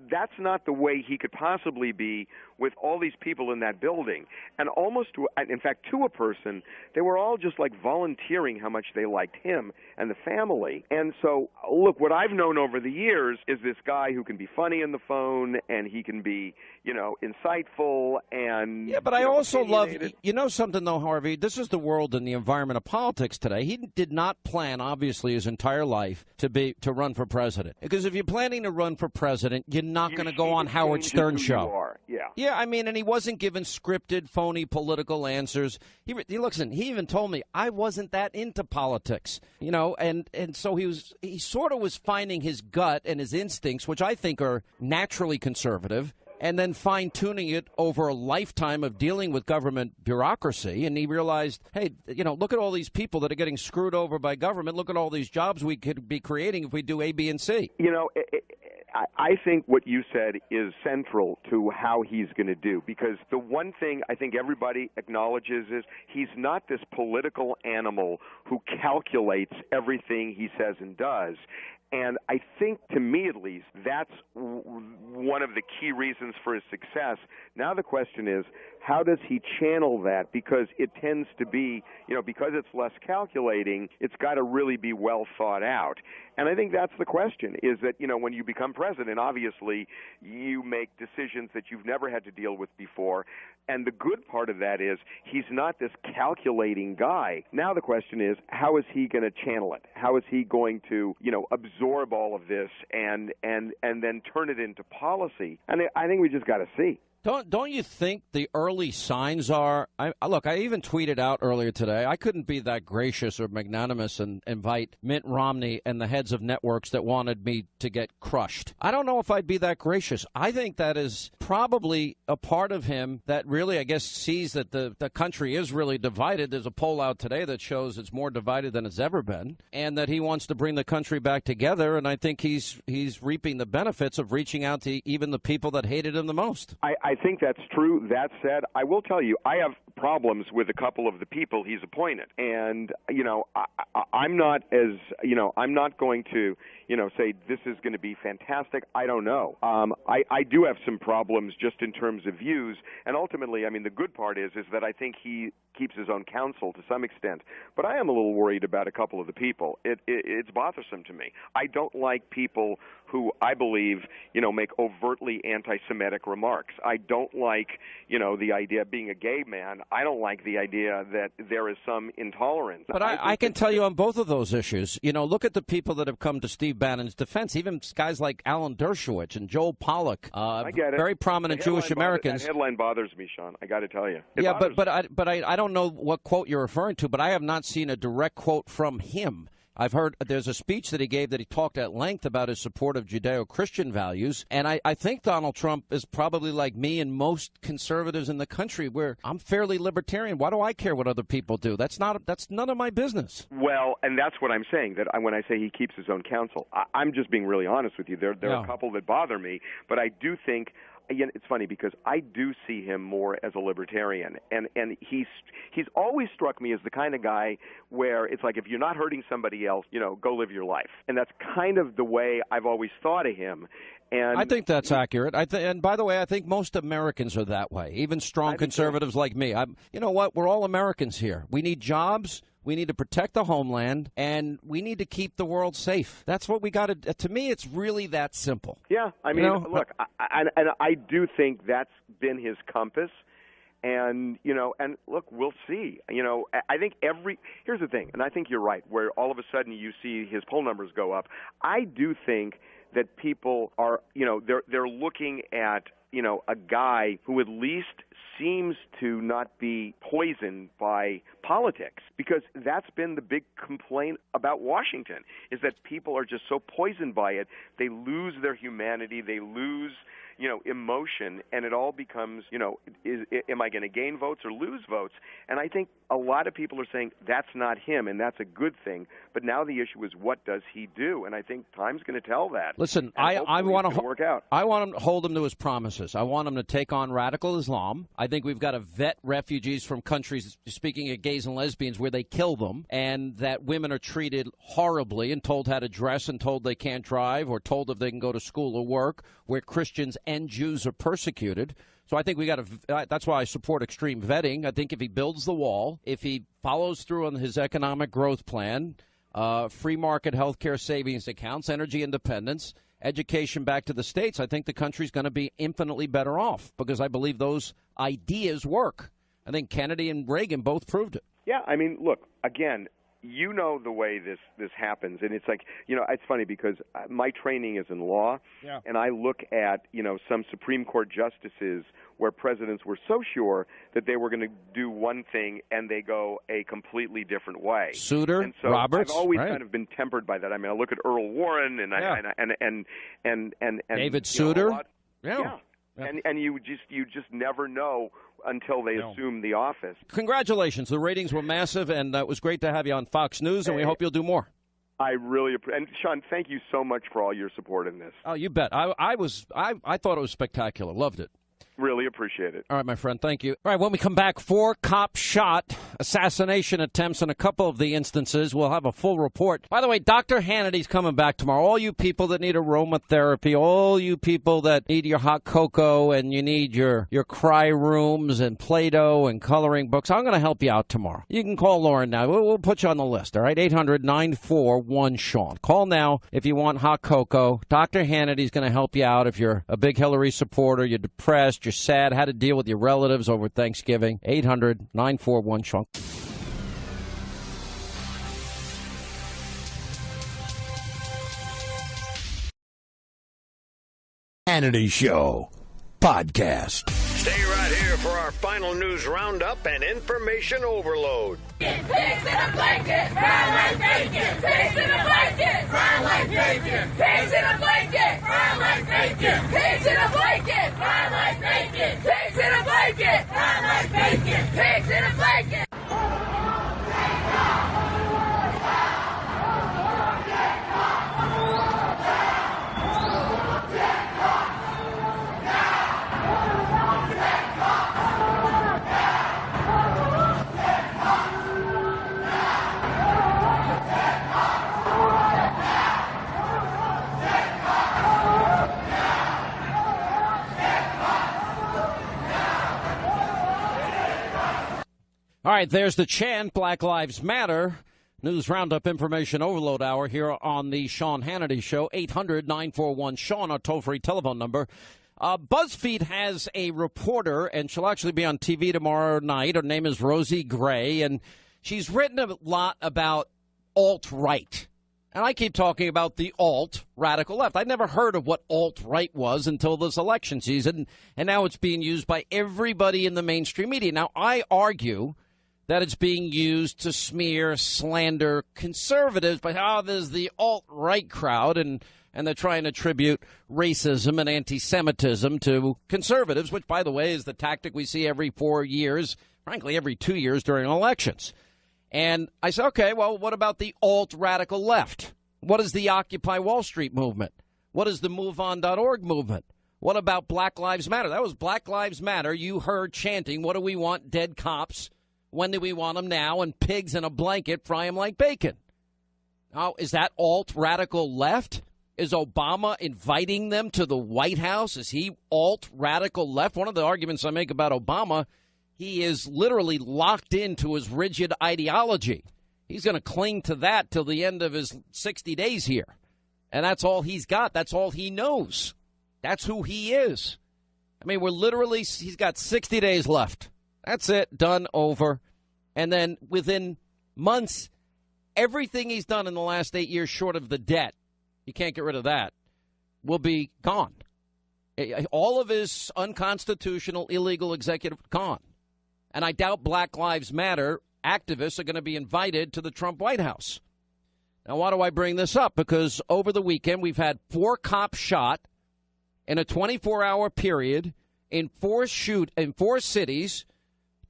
That's not the way he could possibly be with all these people in that building. And almost, in fact, to a person, they were all just like volunteering how much they liked him and the family. And so, look, what I've known over the years is this guy who can be funny on the phone, and he can be, insightful and... Yeah, but I also love, something though, Harvey, this is the world and the environment of politics today. He did not plan, obviously, his entire life to run for president. Because if you're planning to run for president, you're not going to go on Howard Stern's show. Yeah, I mean, and he wasn't given scripted, phony political answers. He even told me I wasn't that into politics, and so he sort of was finding his gut and his instincts, which I think are naturally conservative, and then fine-tuning it over a lifetime of dealing with government bureaucracy. And he realized, hey, look at all these people that are getting screwed over by government. Look at all these jobs we could be creating if we do A, B, and C. I think what you said is central to how he's going to do, because the one thing I think everybody acknowledges is he's not this political animal who calculates everything he says and does. And I think, to me at least, that's one of the key reasons for his success. Now the question is, how does he channel that? Because it tends to be, because it's less calculating, it's got to really be well thought out. And I think that's the question, is that, when you become president, obviously you make decisions that you've never had to deal with before. And the good part of that is he's not this calculating guy. Now the question is, how is he going to channel it? How is he going to, absorb all of this and then turn it into policy? And I think we just got to see. Don't you think the early signs are? Look, I even tweeted out earlier today, I couldn't be that gracious or magnanimous and invite Mitt Romney and the heads of networks that wanted me to get crushed. I don't know if I'd be that gracious. I think that is probably a part of him that really, I guess, sees that the country is really divided. There's a poll out today that shows it's more divided than it's ever been, and that he wants to bring the country back together. And I think he's reaping the benefits of reaching out to even the people that hated him the most. I I think that's true. That said, I will tell you, I have problems with a couple of the people he's appointed. And, I'm not going to, say this is going to be fantastic. I don't know. I do have some problems just in terms of views. And ultimately, the good part is that I think he keeps his own counsel to some extent. But I am a little worried about a couple of the people. It's bothersome to me. I don't like people who I believe, make overtly anti-Semitic remarks. I don't like, the idea of being a gay man. I don't like the idea that there is some intolerance. But I can tell you on both of those issues, look at the people that have come to Steve Bannon's defense, even guys like Alan Dershowitz and Joel Pollack, I get it. very prominent Jewish Americans. That headline bothers me, Sean. I got to tell you. But I don't know what quote you're referring to, but I have not seen a direct quote from him. I've heard there's a speech that he gave that he talked at length about his support of Judeo-Christian values. And I think Donald Trump is probably like me and most conservatives in the country, where I'm fairly libertarian. Why do I care what other people do? That's none of my business. Well, and that's what I'm saying, that when I say he keeps his own counsel. I'm just being really honest with you. There are a couple that bother me, but I do think, again, it's funny because I do see him more as a libertarian, and he's always struck me as the kind of guy where it's like, if you're not hurting somebody else, go live your life. And that's kind of the way I've always thought of him. And I think that's accurate. And by the way, I think most Americans are that way, even strong conservatives like me. You know what? We're all Americans here. We need jobs. We need to protect the homeland, and we need to keep the world safe. That's what we got to. To me, it's really that simple. Yeah, look, I do think that's been his compass, and look, we'll see. I think here's the thing, and I think you're right, where all of a sudden you see his poll numbers go up. I do think that people are, they're looking at, a guy who at least seems to not be poisoned by politics, because that's been the big complaint about Washington, is that people are just so poisoned by it. They lose their humanity. They lose, emotion, and it all becomes, am I going to gain votes or lose votes? And I think a lot of people are saying that's not him, and that's a good thing. But now the issue is, what does he do? And I think time's going to tell that. Listen, I want him to hold him to his promises. I want him to take on radical Islam. I think we've got to vet refugees from countries, speaking of gays and lesbians, where they kill them, and that women are treated horribly and told how to dress and told they can't drive or told if they can go to school or work, where Christians and Jews are persecuted. So I think we got to. That's why I support extreme vetting. I think if he builds the wall, if he follows through on his economic growth plan, free market health care savings accounts, energy independence, education back to the states, I think the country's going to be infinitely better off, because I believe those ideas work. I think Kennedy and Reagan both proved it. Yeah, look, again, the way this happens, and it's like, it's funny because my training is in law, and I look at, some Supreme Court justices where presidents were so sure that they were going to do one thing and they go a completely different way. Souter, and so Roberts, I've always kind of been tempered by that. I look at Earl Warren and David Souter. And you just never know until they assume the office. Congratulations. The ratings were massive, and it was great to have you on Fox News, and we hope you'll do more. I really appreciate it. And, Sean, thank you so much for all your support in this. Oh, you bet. I thought it was spectacular. Loved it. Really appreciate it. All right, my friend. Thank you. All right, when we come back, 4 cops shot, assassination attempts in a couple of the instances. We'll have a full report. By the way, Dr. Hannity's coming back tomorrow. All you people that need aromatherapy, all you people that need your hot cocoa and you need your cry rooms and Play-Doh and coloring books, I'm going to help you out tomorrow. You can call Lauren now. We'll put you on the list, all right? 800-941-SEAN. Call now if you want hot cocoa. Dr. Hannity's going to help you out if you're a big Hillary supporter, you're depressed, you're sad, how to deal with your relatives over Thanksgiving. 800-941-SEAN. Hannity Show podcast. Stay right here for our final news roundup and information overload. Pigs in a blanket, fry like bacon. Pigs in a blanket, fry like bacon. Pigs in a blanket, fry like bacon. Pigs in a blanket, fry like bacon. Pigs in a blanket, fry like bacon. Pigs in a blanket. right, there's the chant, Black Lives Matter. News Roundup Information Overload Hour here on the Sean Hannity Show. 800-941-SEAN, our toll-free telephone number. BuzzFeed has a reporter, and she'll actually be on TV tomorrow night. Her name is Rosie Gray, and she's written a lot about alt-right. And I keep talking about the alt-radical left. I'd never heard of what alt-right was until this election season, and now it's being used by everybody in the mainstream media. Now, I argue that it's being used to smear, slander conservatives by how there's the alt-right crowd, and they're trying to attribute racism and anti-Semitism to conservatives, which, by the way, is the tactic we see every 4 years, frankly, every 2 years during elections. And I said, okay, well, what about the alt-radical left? What is the Occupy Wall Street movement? What is the MoveOn.org movement? What about Black Lives Matter? That was Black Lives Matter. You heard chanting, what do we want? Dead cops. When do we want them now? And pigs in a blanket, fry them like bacon. Now, is that alt-radical left? Is Obama inviting them to the White House? Is he alt-radical left? One of the arguments I make about Obama, he is literally locked into his rigid ideology. He's going to cling to that till the end of his 60 days here. And that's all he's got. That's all he knows. That's who he is. I mean, he's got 60 days left. That's it. Done. Over. And then within months, everything he's done in the last 8 years short of the debt, you can't get rid of that, will be gone. All of his unconstitutional, illegal executive, gone. And I doubt Black Lives Matter activists are going to be invited to the Trump White House. Now, why do I bring this up? Because over the weekend, we've had 4 cops shot in a 24-hour period in 4 cities.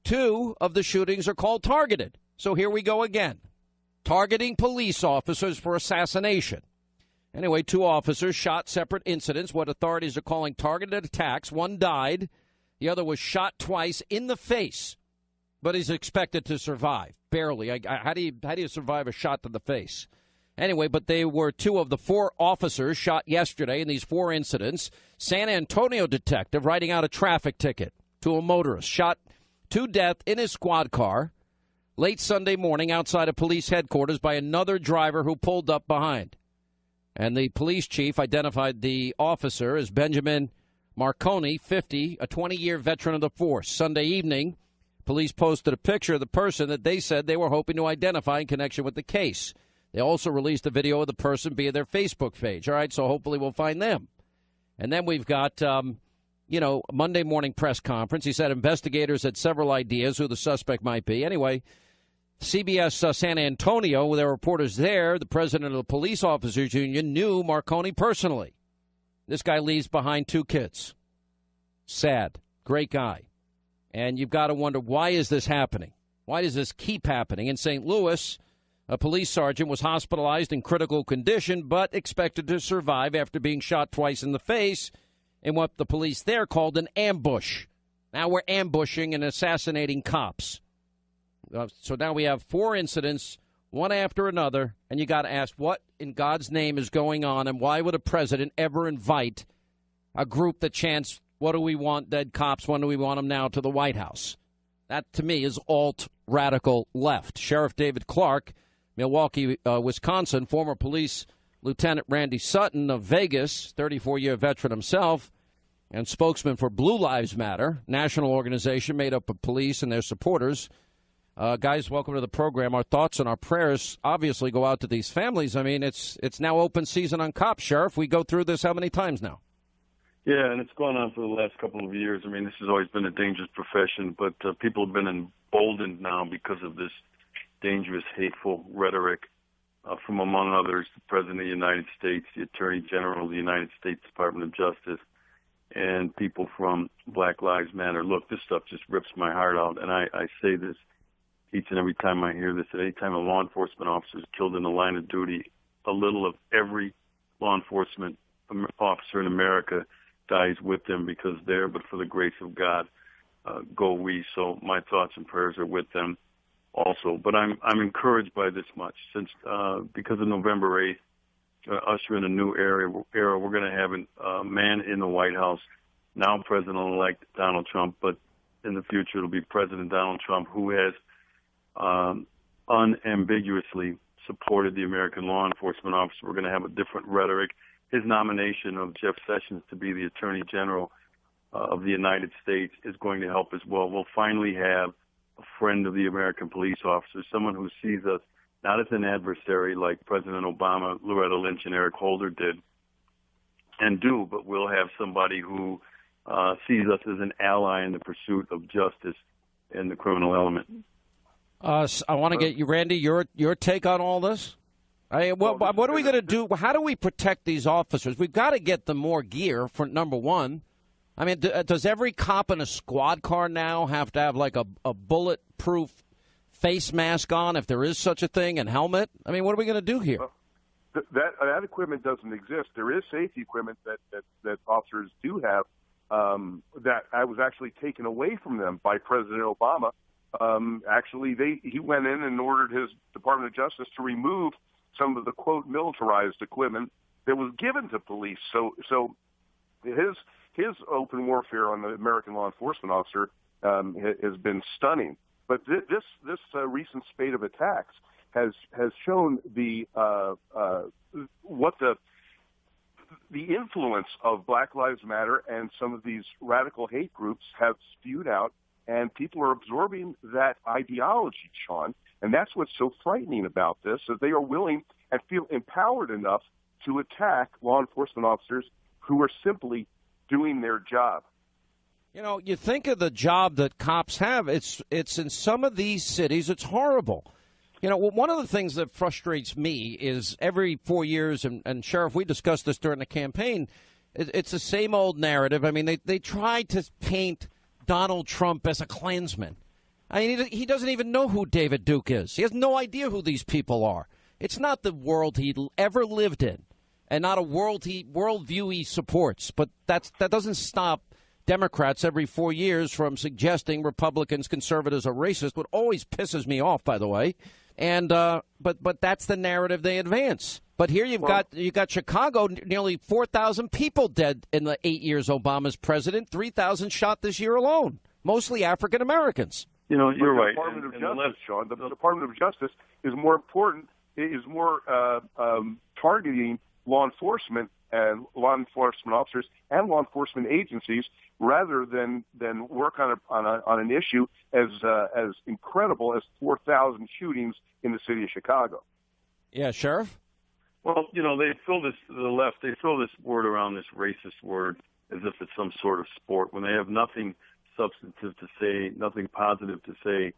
2 of the shootings are called targeted. So here we go again. Targeting police officers for assassination. Anyway, 2 officers shot separate incidents, what authorities are calling targeted attacks. 1 died. The other was shot twice in the face, but he's expected to survive. Barely. How do you survive a shot to the face? Anyway, but they were 2 of the 4 officers shot yesterday in these 4 incidents. San Antonio detective writing out a traffic ticket to a motorist shot to death in his squad car late Sunday morning outside of police headquarters by another driver who pulled up behind. And the police chief identified the officer as Benjamin Marconi, 50, a 20-year veteran of the force. Sunday evening, police posted a picture of the person that they said they were hoping to identify in connection with the case. They also released a video of the person via their Facebook page. All right, so hopefully we'll find them. And then we've got, Monday morning press conference. He said investigators had several ideas who the suspect might be. Anyway, CBS San Antonio, there were reporters there. The president of the Police Officers Union knew Marconi personally. This guy leaves behind 2 kids. Sad. Great guy. And you've got to wonder, why is this happening? Why does this keep happening? In St. Louis, a police sergeant was hospitalized in critical condition, but expected to survive after being shot twice in the face in what the police there called an ambush. Now we're ambushing and assassinating cops. So now we have 4 incidents, one after another, and you got to ask, what in God's name is going on, and why would a president ever invite a group that chants, what do we want, dead cops, when do we want them now, to the White House? That, to me, is alt-radical left. Sheriff David Clark, Milwaukee, Wisconsin, former police Lieutenant Randy Sutton of Vegas, 34-year veteran himself, and spokesman for Blue Lives Matter, national organization made up of police and their supporters. Guys, welcome to the program. Our thoughts and our prayers obviously go out to these families. I mean, it's now open season on cops, Sheriff. We go through this how many times now? Yeah, and it's gone on for the last couple of years. I mean, this has always been a dangerous profession, but people have been emboldened now because of this dangerous, hateful rhetoric from, among others, the President of the United States, the Attorney General of the United States Department of Justice, and people from Black Lives Matter. Look, this stuff just rips my heart out, and I say this each and every time I hear this. At any time a law enforcement officer is killed in the line of duty, a little of every law enforcement officer in America dies with them, because there, but for the grace of God, go we. So my thoughts and prayers are with them also. But I'm encouraged by this much, since because of November 8th, usher in a new era. We're going to have a man in the White House, now President-elect Donald Trump, but in the future it'll be President Donald Trump, who has unambiguously supported the American law enforcement officer. We're going to have a different rhetoric. His nomination of Jeff Sessions to be the Attorney General of the United States is going to help as well. We'll finally have a friend of the American police officers, someone who sees us not as an adversary like President Obama, Loretta Lynch, and Eric Holder did but we'll have somebody who sees us as an ally in the pursuit of justice in the criminal element. I want to get you, Randy, your take on all this. What are we going to do? How do we protect these officers? We've got to get them more gear, for number one. I mean, does every cop in a squad car now have to have like a bulletproof face mask on, if there is such a thing, and helmet? I mean, what are we going to do here? That equipment doesn't exist. There is safety equipment that officers do have that I was actually taken away from them by President Obama. He went in and ordered his Department of Justice to remove some of the, quote, militarized equipment that was given to police. So his open warfare on the American law enforcement officer has been stunning. But this recent spate of attacks has shown what the influence of Black Lives Matter and some of these radical hate groups have spewed out, and people are absorbing that ideology, Sean. And that's what's so frightening about this, that they are willing and feel empowered enough to attack law enforcement officers who are simply doing their job. You know, you think of the job that cops have, it's in some of these cities, it's horrible. You know, one of the things that frustrates me is every 4 years, and Sheriff, we discussed this during the campaign, it's the same old narrative. I mean, they try to paint Donald Trump as a Klansman. I mean, he doesn't even know who David Duke is. He has no idea who these people are. It's not the world he ever lived in, and not a worldview he supports. But that doesn't stop Democrats every 4 years from suggesting Republicans, conservatives are racist, what always pisses me off, by the way. And but that's the narrative they advance. But here you got Chicago, nearly 4,000 people dead in the 8 years Obama's president, 3,000 shot this year alone, mostly African Americans. You know, you're right. The Department of Justice, Sean, the Department of Justice is more important, is more targeting law enforcement and law enforcement officers and law enforcement agencies rather than work on an issue as incredible as 4,000 shootings in the city of Chicago. Yeah, Sheriff? Well, you know, they throw this word around, this racist word, as if it's some sort of sport when they have nothing substantive to say, nothing positive to say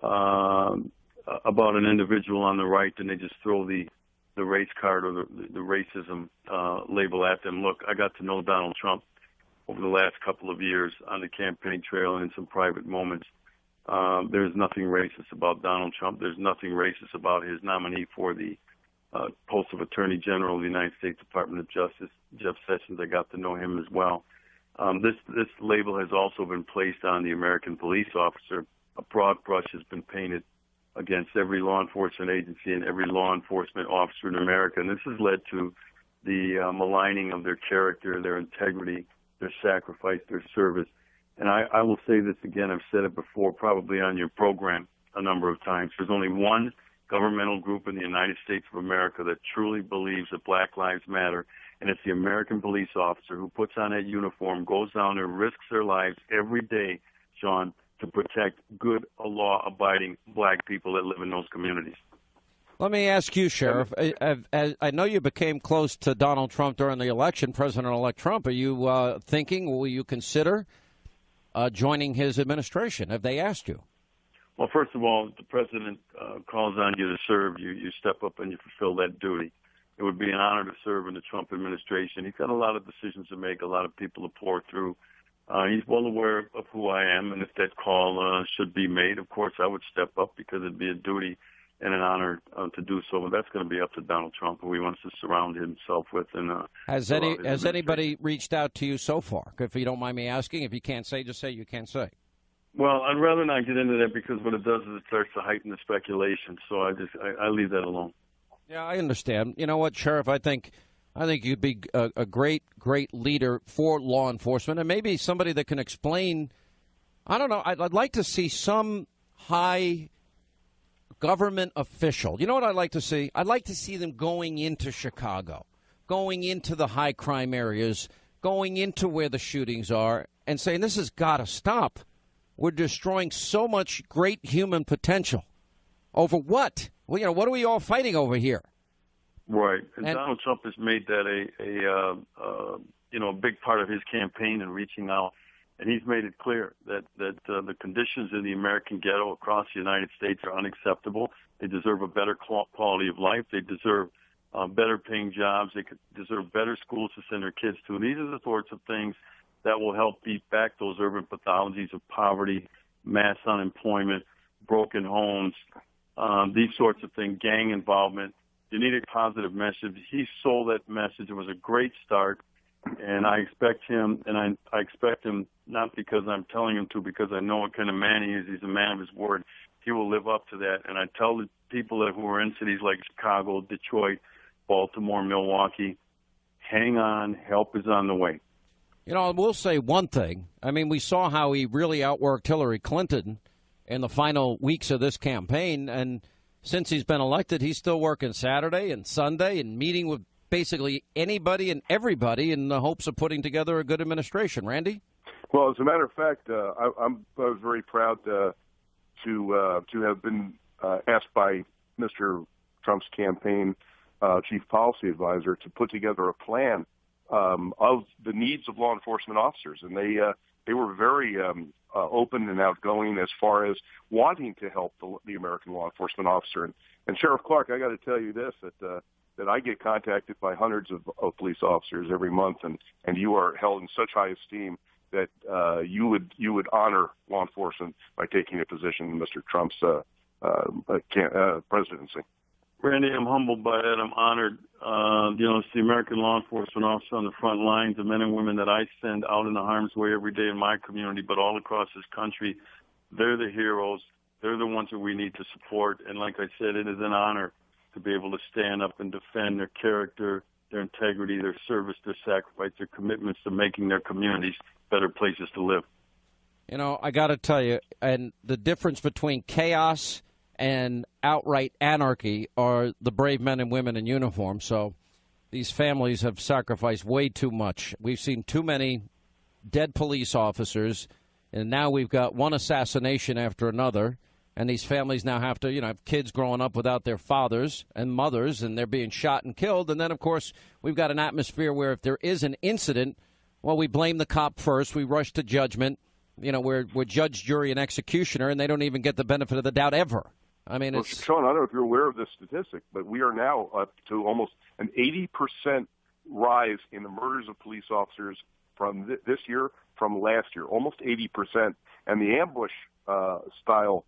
about an individual on the right, and they just throw the race card or the racism label at them. Look, I got to know Donald Trump over the last couple of years on the campaign trail and in some private moments. There's nothing racist about Donald Trump. There's nothing racist about his nominee for the post of Attorney General of the United States Department of Justice, Jeff Sessions. I got to know him as well. This label has also been placed on the American police officer. A broad brush has been painted against every law enforcement agency and every law enforcement officer in America. And this has led to the maligning of their character, their integrity, their sacrifice, their service. And I will say this again, I've said it before, probably on your program a number of times. There's only one governmental group in the United States of America that truly believes that Black Lives Matter, and it's the American police officer who puts on that uniform, goes down there, risks their lives every day, Sean, to protect good, law-abiding black people that live in those communities. Let me ask you, Sheriff. I know you became close to Donald Trump during the election, President-elect Trump. Are you will you consider joining his administration? Have they asked you? Well, first of all, if the president calls on you to serve, you step up and you fulfill that duty. It would be an honor to serve in the Trump administration. He's got a lot of decisions to make, a lot of people to pour through. He's well aware of who I am, and if that call should be made, of course, I would step up because it'd be a duty and an honor to do so. But that's going to be up to Donald Trump, who he wants to surround himself with. And has anybody reached out to you so far? If you don't mind me asking, if you can't say, just say you can't say. Well, I'd rather not get into that because what it does is it starts to heighten the speculation. So I leave that alone. Yeah, I understand. You know what, Sheriff? I think you'd be a great leader for law enforcement, and maybe somebody that can explain. I don't know. I'd like to see some high government official. You know what I'd like to see? I'd like to see them going into Chicago, going into the high crime areas, going into where the shootings are, and saying this has got to stop. We're destroying so much great human potential. Over what? Well, you know, what are we all fighting over here? Right, and Donald Trump has made that a big part of his campaign and reaching out, and he's made it clear that the conditions in the American ghetto across the United States are unacceptable. They deserve a better quality of life. They deserve better paying jobs. They deserve better schools to send their kids to. And these are the sorts of things that will help beat back those urban pathologies of poverty, mass unemployment, broken homes, these sorts of things, gang involvement. You need a positive message. He sold that message. It was a great start, and I expect him, and I expect him not because I'm telling him to, because I know what kind of man he is. He's a man of his word. He will live up to that. And I tell the people who are in cities like Chicago, Detroit, Baltimore, Milwaukee, hang on. Help is on the way. You know, I will say one thing. I mean, we saw how he really outworked Hillary Clinton in the final weeks of this campaign, and since he's been elected, he's still working Saturday and Sunday and meeting with basically anybody and everybody in the hopes of putting together a good administration. Randy? Well, as a matter of fact, I was very proud to have been asked by Mr. Trump's campaign chief policy advisor to put together a plan of the needs of law enforcement officers, and they were very open and outgoing as far as wanting to help the American law enforcement officer. And Sheriff Clark, I got to tell you this, that I get contacted by hundreds of police officers every month, and you are held in such high esteem that you would honor law enforcement by taking a position in Mr. Trump's presidency. Randy, I'm humbled by that. I'm honored. It's the American law enforcement officer on the front lines, the men and women that I send out in the harm's way every day in my community, but all across this country. They're the heroes. They're the ones that we need to support. And like I said, it is an honor to be able to stand up and defend their character, their integrity, their service, their sacrifice, their commitments to making their communities better places to live. You know, I got to tell you, and the difference between chaos and outright anarchy are the brave men and women in uniform. So these families have sacrificed way too much. We've seen too many dead police officers, and now we've got one assassination after another. And these families now have to, have kids growing up without their fathers and mothers, and they're being shot and killed. And then, of course, we've got an atmosphere where if there is an incident, well, we blame the cop first. We rush to judgment. We're judge, jury, and executioner, and they don't even get the benefit of the doubt ever. I mean, well, Sean, I don't know if you're aware of this statistic, but we are now up to almost an 80% rise in the murders of police officers from this year from last year, almost 80%. And the ambush style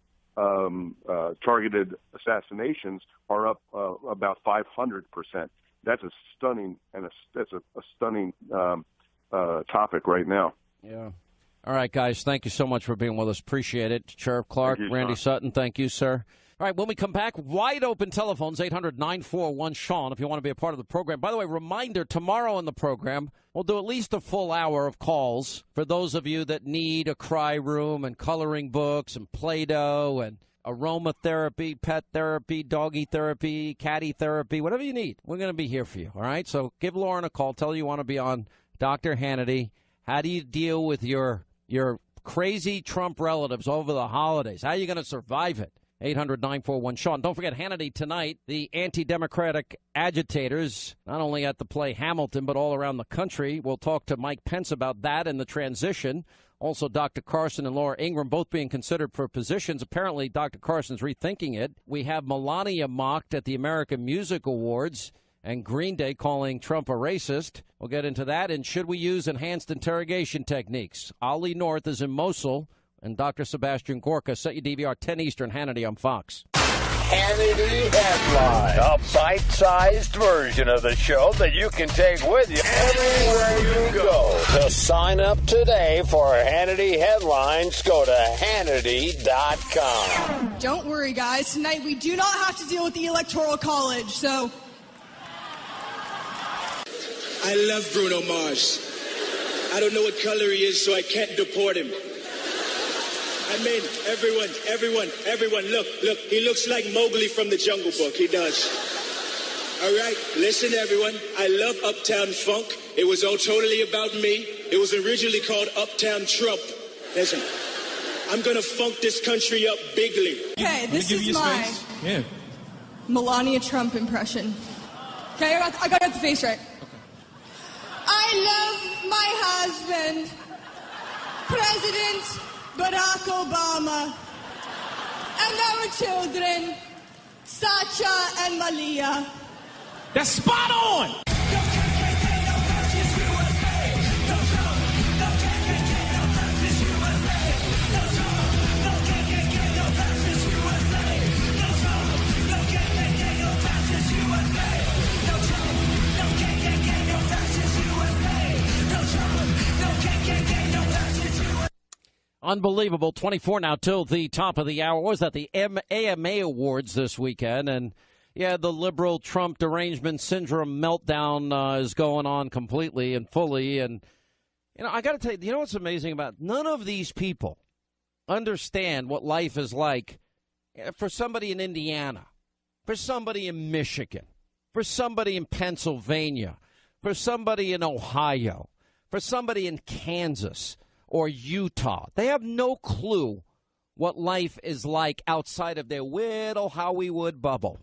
targeted assassinations are up about 500%. That's a stunning topic right now. Yeah. All right, guys. Thank you so much for being with us. Appreciate it. Sheriff Clark, Randy Sutton, thank you, sir. All right, when we come back, wide open telephones, 800-941-SEAN, if you want to be a part of the program. By the way, reminder, tomorrow in the program, we'll do at least a full hour of calls for those of you that need a cry room and coloring books and Play-Doh and aromatherapy, pet therapy, doggy therapy, catty therapy, whatever you need. We're going to be here for you, all right? So give Lauren a call. Tell her you want to be on Dr. Hannity. How do you deal with your crazy Trump relatives over the holidays? How are you going to survive it? 800-941-SEAN. Don't forget Hannity tonight. The anti-democratic agitators, not only at the play Hamilton, but all around the country. We'll talk to Mike Pence about that and the transition. Also, Dr. Carson and Laura Ingraham both being considered for positions. Apparently, Dr. Carson's rethinking it. We have Melania mocked at the American Music Awards and Green Day calling Trump a racist. We'll get into that. And should we use enhanced interrogation techniques? Ollie North is in Mosul. And Dr. Sebastian Gorka, set your DVR 10 Eastern, Hannity on Fox. Hannity Headline, a bite-sized version of the show that you can take with you everywhere you go. To sign up today for Hannity Headlines, go to Hannity.com. Don't worry, guys. Tonight we do not have to deal with the Electoral College, so... I love Bruno Mars. I don't know what color he is, so I can't deport him. I mean, everyone, look, he looks like Mowgli from the Jungle Book. He does. All right, listen, everyone. I love Uptown Funk. It was all totally about me. It was originally called Uptown Trump. Listen, I'm going to funk this country up bigly. Okay, this is my Melania Trump impression. Okay, I got the face right. I love my husband, President Barack Obama, and our children, Sacha and Malia. That's spot on! Unbelievable. 24 now till the top of the hour. What was that? The AMA Awards this weekend. And, yeah, the liberal Trump derangement syndrome meltdown is going on completely and fully. And, you know, I got to tell you, you know what's amazing about it? None of these people understand what life is like for somebody in Indiana, for somebody in Michigan, for somebody in Pennsylvania, for somebody in Ohio, for somebody in Kansas or Utah. They have no clue what life is like outside of their little Hollywood bubble.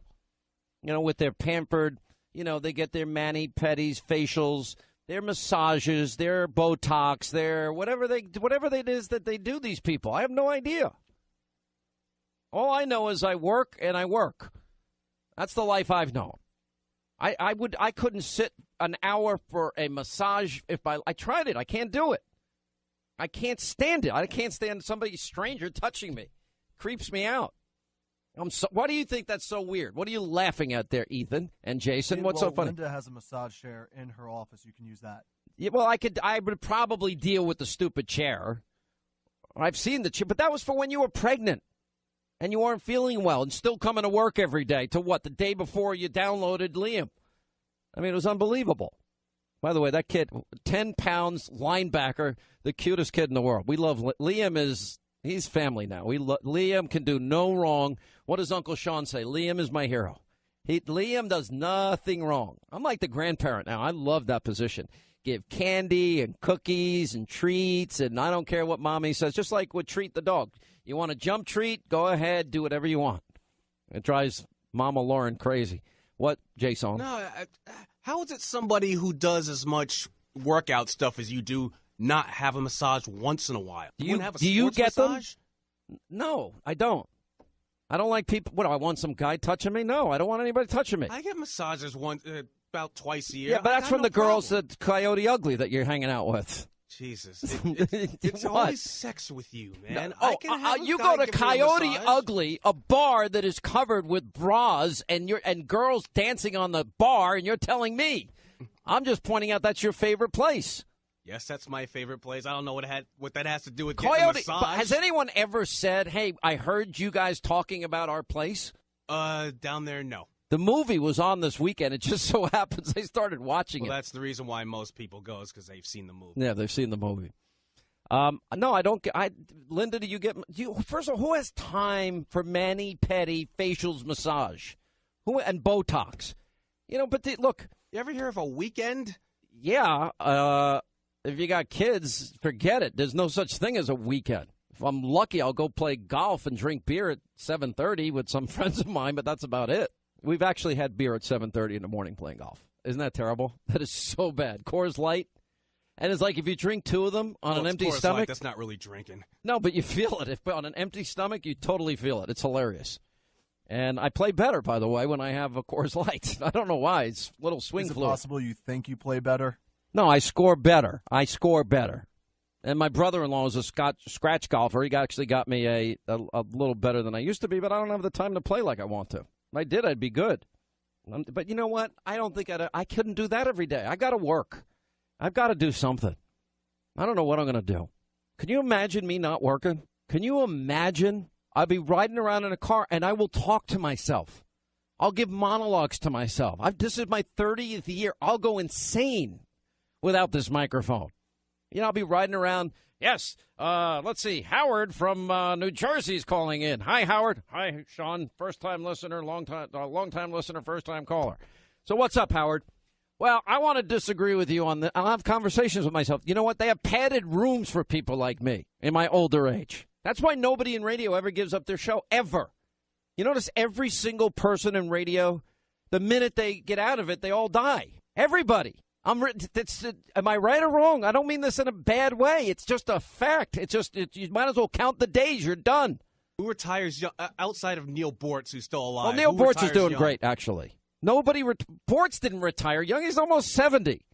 You know, with their pampered, you know, they get their mani-pedis, facials, their massages, their Botox, their whatever it is that they do, these people. I have no idea. All I know is I work and I work. That's the life I've known. I couldn't sit an hour for a massage if I tried it. I can't do it. I can't stand it. I can't stand somebody stranger touching me. Creeps me out. Why do you think that's so weird? What are you laughing at there, Ethan and Jason? What's so funny? Linda has a massage chair in her office. You can use that. Yeah, well, I would probably deal with the stupid chair. I've seen the chair, but that was for when you were pregnant and you weren't feeling well and still coming to work every day to what? The day before you downloaded Liam. I mean, it was unbelievable. By the way, that kid, 10 pounds, linebacker, the cutest kid in the world. We love Liam. He's family now. Liam can do no wrong. What does Uncle Sean say? Liam is my hero. Liam does nothing wrong. I'm like the grandparent now. I love that position. Give candy and cookies and treats, and I don't care what Mommy says, just like would treat the dog. You want a jump treat? Go ahead. Do whatever you want. It drives Mama Lauren crazy. What, Jason? No, how is it somebody who does as much workout stuff as you do not have a massage once in a while? Do you get massage? them? No, I don't. I don't like people. What, do I want some guy touching me? No, I don't want anybody touching me. I get massages about twice a year. Yeah, but that's from the girls at Coyote Ugly that you're hanging out with. Jesus. It's always sex with you, man. You go to Coyote Ugly, a bar that is covered with bras and girls dancing on the bar, and you're telling me. I'm just pointing out that's your favorite place. Yes, that's my favorite place. I don't know what that has to do with Coyote. getting a massage. Has anyone ever said, hey, I heard you guys talking about our place? Down there, no. The movie was on this weekend. It just so happens they started watching it. Well, that's the reason why most people go is because they've seen the movie. Yeah, they've seen the movie. No, I don't. Linda, do you get? First of all, who has time for mani-pedi, facials, massage, and Botox? You know, but look. You ever hear of a weekend? Yeah. If you got kids, forget it. There's no such thing as a weekend. If I'm lucky, I'll go play golf and drink beer at 7:30 with some friends of mine, but that's about it. We've actually had beer at 7:30 in the morning playing golf. Isn't that terrible? That is so bad. Coors Light. And it's like if you drink two of them on an empty Coors stomach. Light, that's not really drinking. No, but you feel it. If on an empty stomach, you totally feel it. It's hilarious. And I play better, by the way, when I have a Coors Light. I don't know why. It's a little swing fluid. Is it possible you think you play better? No, I score better. And my brother-in-law is a scratch golfer. He actually got me a little better than I used to be, but I don't have the time to play like I want to. If I did, I'd be good. But you know what? I don't think I couldn't do that every day. I got to work. I've got to do something. I don't know what I'm going to do. Can you imagine me not working? Can you imagine? I'll be riding around in a car, and I will talk to myself. I'll give monologues to myself. This is my 30th year. I'll go insane without this microphone. You know, I'll be riding around Yes. Let's see. Howard from New Jersey is calling in. Hi, Howard. Hi, Sean. First-time listener, long-time listener, first-time caller. So what's up, Howard? Well, I want to disagree with you on that. I'll have conversations with myself. You know what? They have padded rooms for people like me in my older age. That's why nobody in radio ever gives up their show, ever. You notice every single person in radio, the minute they get out of it, they all die. Everybody. Am I right or wrong? I don't mean this in a bad way. It's just a fact. You might as well count the days. You're done. Who retires young, outside of Neil Bortz, who's still alive? Well, Neil Bortz is doing young? great, actually. Bortz didn't retire young. He's almost 70.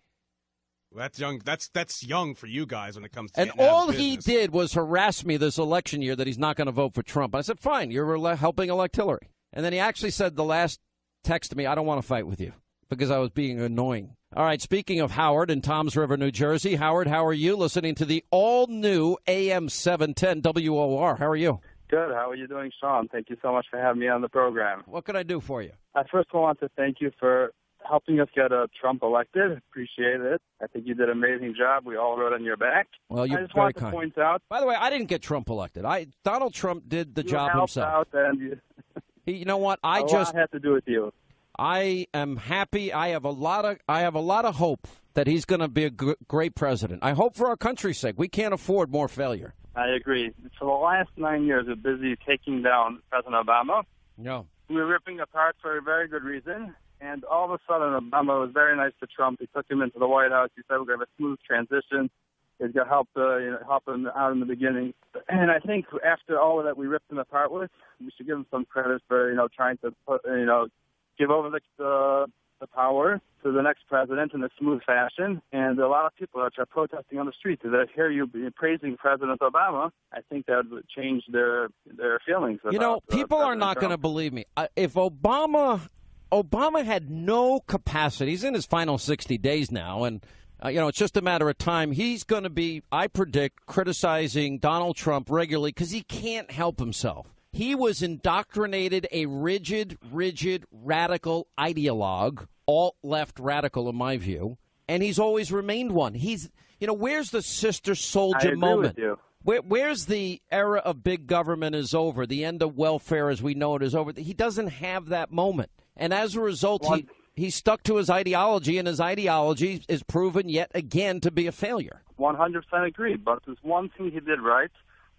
That's young. That's young for you guys when it comes to. And all he did was harass me this election year that he's not going to vote for Trump. I said, fine, you're helping elect Hillary. And then he actually said the last text to me, I don't want to fight with you, because I was being annoying. All right, speaking of Howard in Toms River, New Jersey. Howard, how are you? Listening to the all-new AM 710 WOR. How are you? Good. How are you doing, Sean? Thank you so much for having me on the program. What can I do for you? I first want to thank you for helping us get Trump elected. Appreciate it. I think you did an amazing job. We all rode on your back. Well, you're I just very want kind. to point out. By the way, I didn't get Trump elected. Donald Trump did the job helped himself. Out and You know what? a lot had to do with you. I am happy. I have a lot of hope that he's going to be a great president. I hope for our country's sake. We can't afford more failure. I agree. For the last 9 years, we're busy taking down President Obama. No. We were ripping apart for a very good reason. And all of a sudden, Obama was very nice to Trump. He took him into the White House. He said we're going to have a smooth transition. He's going to help him out in the beginning. And I think after all of that we ripped him apart with, we should give him some credit for trying to give over the power to the next president in a smooth fashion. And a lot of people are protesting on the street. They hear you praising President Obama. I think that would change their feelings. People are not going to believe me. If Obama had no capacity, he's in his final 60 days now, and it's just a matter of time. He's going to be, I predict, criticizing Donald Trump regularly because he can't help himself. He was indoctrinated a rigid, radical ideologue, alt-left radical in my view, and he's always remained one. Where's the sister soldier moment? With you. Where's the era of big government is over, the end of welfare as we know it is over? He doesn't have that moment. And as a result, he stuck to his ideology, and his ideology is proven yet again to be a failure. 100% agree, but there's one thing he did right.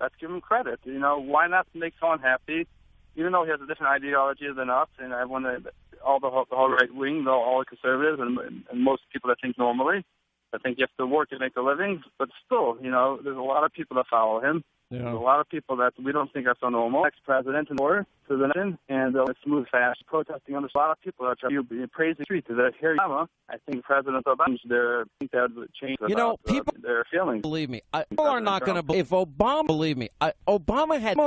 Let's give him credit. Why not make someone happy? Even though he has a different ideology than us, and everyone, all the whole right wing, all the conservatives, and most people that think normally, I think you have to work to make a living. But still, there's a lot of people that follow him. Yeah. There's a lot of people that we don't think are so normal. Ex-president and to the nation, and a smooth fashion protesting on this. A lot of people are praising the street. That hear Obama, I think President Obama, that would change people their feelings. Believe me, people are not going to believe. If Obama, believe me, Obama had.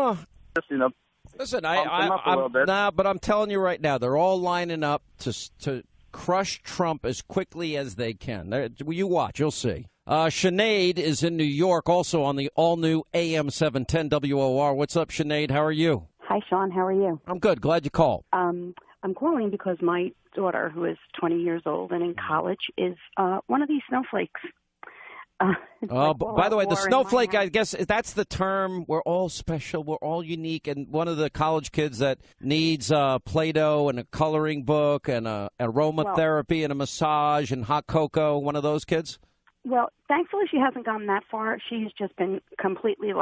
Listen, but I'm telling you right now, they're all lining up to crush Trump as quickly as they can. You watch, you'll see. Sinead is in New York, also on the all-new AM 710 WOR. What's up, Sinead? How are you? Hi, Sean. How are you? I'm good. Glad you called. I'm calling because my daughter, who is 20 years old and in college, is one of these snowflakes. By the way, the snowflake, I guess that's the term. We're all special. We're all unique. And one of the college kids that needs Play-Doh and a coloring book and aromatherapy and a massage and hot cocoa, one of those kids? Well, thankfully she hasn't gone that far. She's just been completely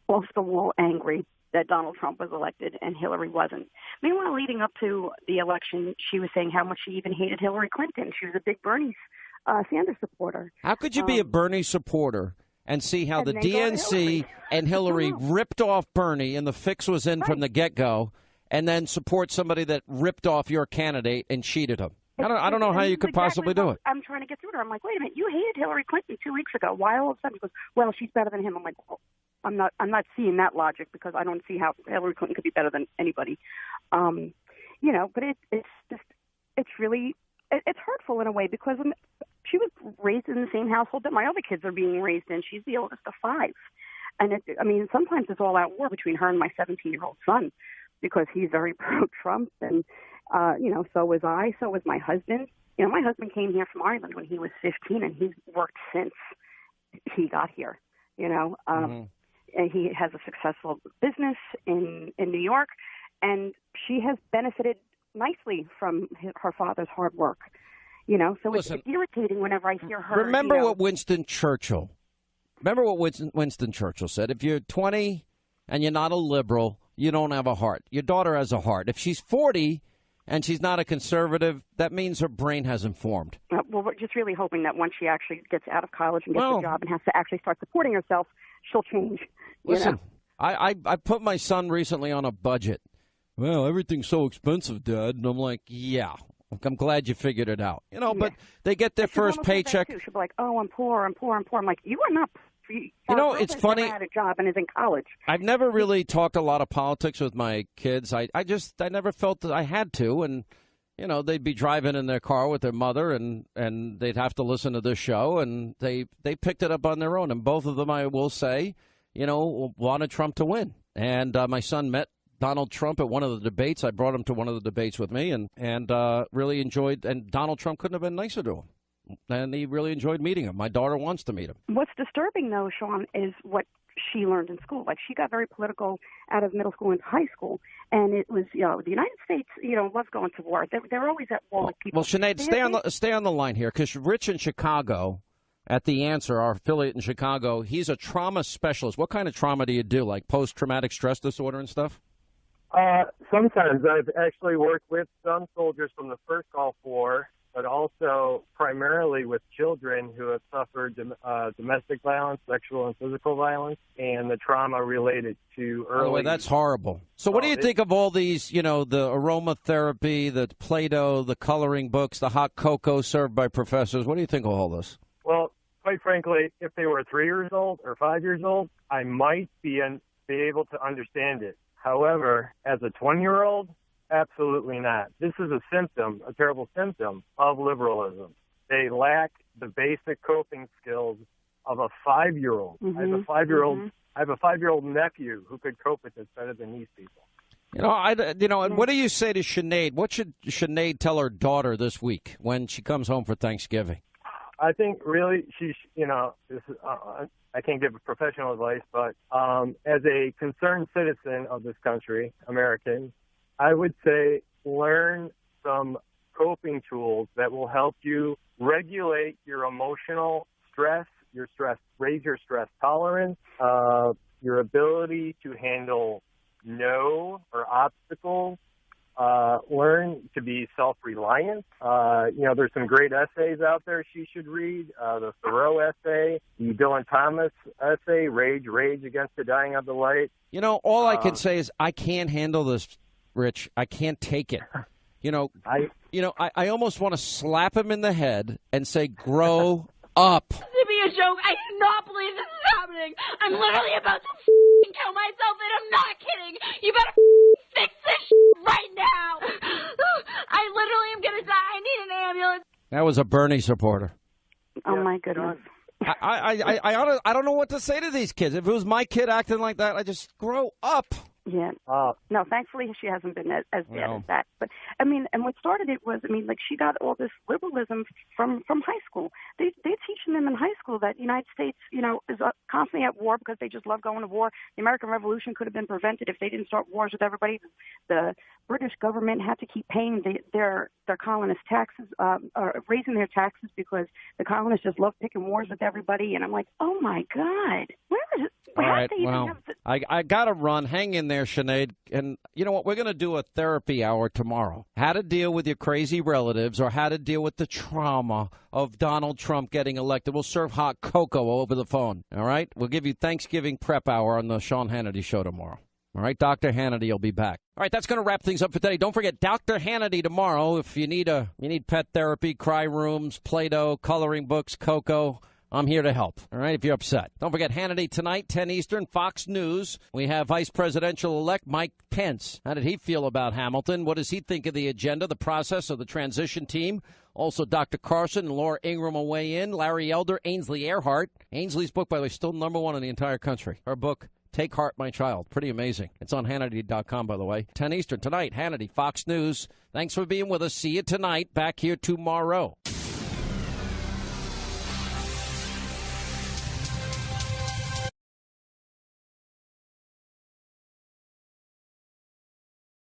off the wall angry that Donald Trump was elected and Hillary wasn't. Meanwhile, leading up to the election, she was saying how much she even hated Hillary Clinton. She was a big Bernie Sanders supporter. How could you be a Bernie supporter and see how the DNC and Hillary ripped off Bernie and the fix was in from the get-go, and then support somebody that ripped off your candidate and cheated him? I don't know how you could possibly do it. I'm trying to get through to her. I'm like, wait a minute, you hated Hillary Clinton 2 weeks ago. Why all of a sudden? She goes, well, she's better than him. I'm like, well, I'm not seeing that logic because I don't see how Hillary Clinton could be better than anybody. But it's really hurtful in a way because she was raised in the same household that my other kids are being raised in. She's the oldest of 5. And sometimes it's all out war between her and my 17-year-old son because he's very pro-Trump and, so was I, so was my husband. My husband came here from Ireland when he was 15 and he's worked since he got here. And he has a successful business in New York, and she has benefited nicely from her father's hard work. So Listen, it's irritating whenever I hear her. Remember what Winston Churchill said. If you're 20 and you're not a liberal, you don't have a heart. Your daughter has a heart. If she's 40 and she's not a conservative, that means her brain hasn't formed. Well, we're just really hoping that once she actually gets out of college and gets a job and has to actually start supporting herself, she'll change. Listen, I put my son recently on a budget. Well, everything's so expensive, Dad. And I'm like, yeah. I'm glad you figured it out. But they get their first paycheck. She'll be like, oh, I'm poor. I'm like, you are not. It's funny. Never had a job and is in college. I've never really talked a lot of politics with my kids. I never felt that I had to. And, they'd be driving in their car with their mother and they'd have to listen to this show. And they picked it up on their own. And both of them, I will say, wanted Trump to win. And my son met Donald Trump at one of the debates. I brought him to one of the debates with me and really enjoyed. And Donald Trump couldn't have been nicer to him. And he really enjoyed meeting him. My daughter wants to meet him. What's disturbing, though, Sean, is what she learned in school. Like, she got very political out of middle school into high school. And it was, the United States, loves going to war. They're always at war with people. Well, Sinead, stay on the line here, because Rich in Chicago, at The Answer, our affiliate in Chicago, he's a trauma specialist. What kind of trauma do you do, like post-traumatic stress disorder and stuff? Sometimes. I've actually worked with some soldiers from the first Gulf War, but also primarily with children who have suffered domestic violence, sexual and physical violence, and the trauma related to early. Oh, that's horrible. So what do you think of all these, the aromatherapy, the Play-Doh, the coloring books, the hot cocoa served by professors? What do you think of all this? Well, quite frankly, if they were 3 years old or 5 years old, I might be able to understand it. However, as a 20-year-old, absolutely not. This is a symptom, a terrible symptom of liberalism. They lack the basic coping skills of a 5-year-old. I have a 5-year-old. I have a 5-year-old nephew who could cope with this better than these people. And what do you say to Sinead? What should Sinead tell her daughter this week when she comes home for Thanksgiving? I think really this is, I can't give professional advice, but as a concerned citizen of this country, American, I would say learn some coping tools that will help you regulate your emotional stress, raise your stress tolerance, your ability to handle no or obstacles, learn to be self-reliant. There's some great essays out there she should read. The Thoreau essay, the Dylan Thomas essay, Rage Against the Dying of the Light. All I can say is I can't handle this, Rich. I can't take it. I almost want to slap him in the head and say, grow up. To be a joke. I do not believe this is happening. I'm literally about to kill myself, and I'm not kidding. You better fix this right now. I literally am going to die. I need an ambulance. That was a Bernie supporter. Oh, my goodness. I don't know what to say to these kids. If it was my kid acting like that, I'd just grow up. Yeah. No, thankfully she hasn't been as bad as that. But, and what started it was, she got all this liberalism from high school. They're teaching them in high school that the United States, is constantly at war because they just love going to war. The American Revolution could have been prevented if they didn't start wars with everybody. The British government had to keep paying their colonist taxes, or raising their taxes because the colonists just love picking wars with everybody. And I'm like, oh, my God. Where is it? All right, well, I got to run. Hang in there, Sinead. And you know what? We're going to do a therapy hour tomorrow. How to deal with your crazy relatives or how to deal with the trauma of Donald Trump getting elected. We'll serve hot cocoa over the phone. All right? We'll give you Thanksgiving prep hour on the Sean Hannity show tomorrow. All right? Dr. Hannity will be back. All right, that's going to wrap things up for today. Don't forget Dr. Hannity tomorrow. If you need pet therapy, cry rooms, Play-Doh, coloring books, cocoa, I'm here to help, all right, if you're upset. Don't forget Hannity tonight, 10 Eastern, Fox News. We have Vice Presidential-elect Mike Pence. How did he feel about Hamilton? What does he think of the agenda, the process of the transition team? Also, Dr. Carson and Laura Ingraham will weigh in. Larry Elder, Ainsley Earhart. Ainsley's book, by the way, still #1 in the entire country. Her book, Take Heart, My Child. Pretty amazing. It's on Hannity.com, by the way. 10 Eastern tonight, Hannity, Fox News. Thanks for being with us. See you tonight. Back here tomorrow.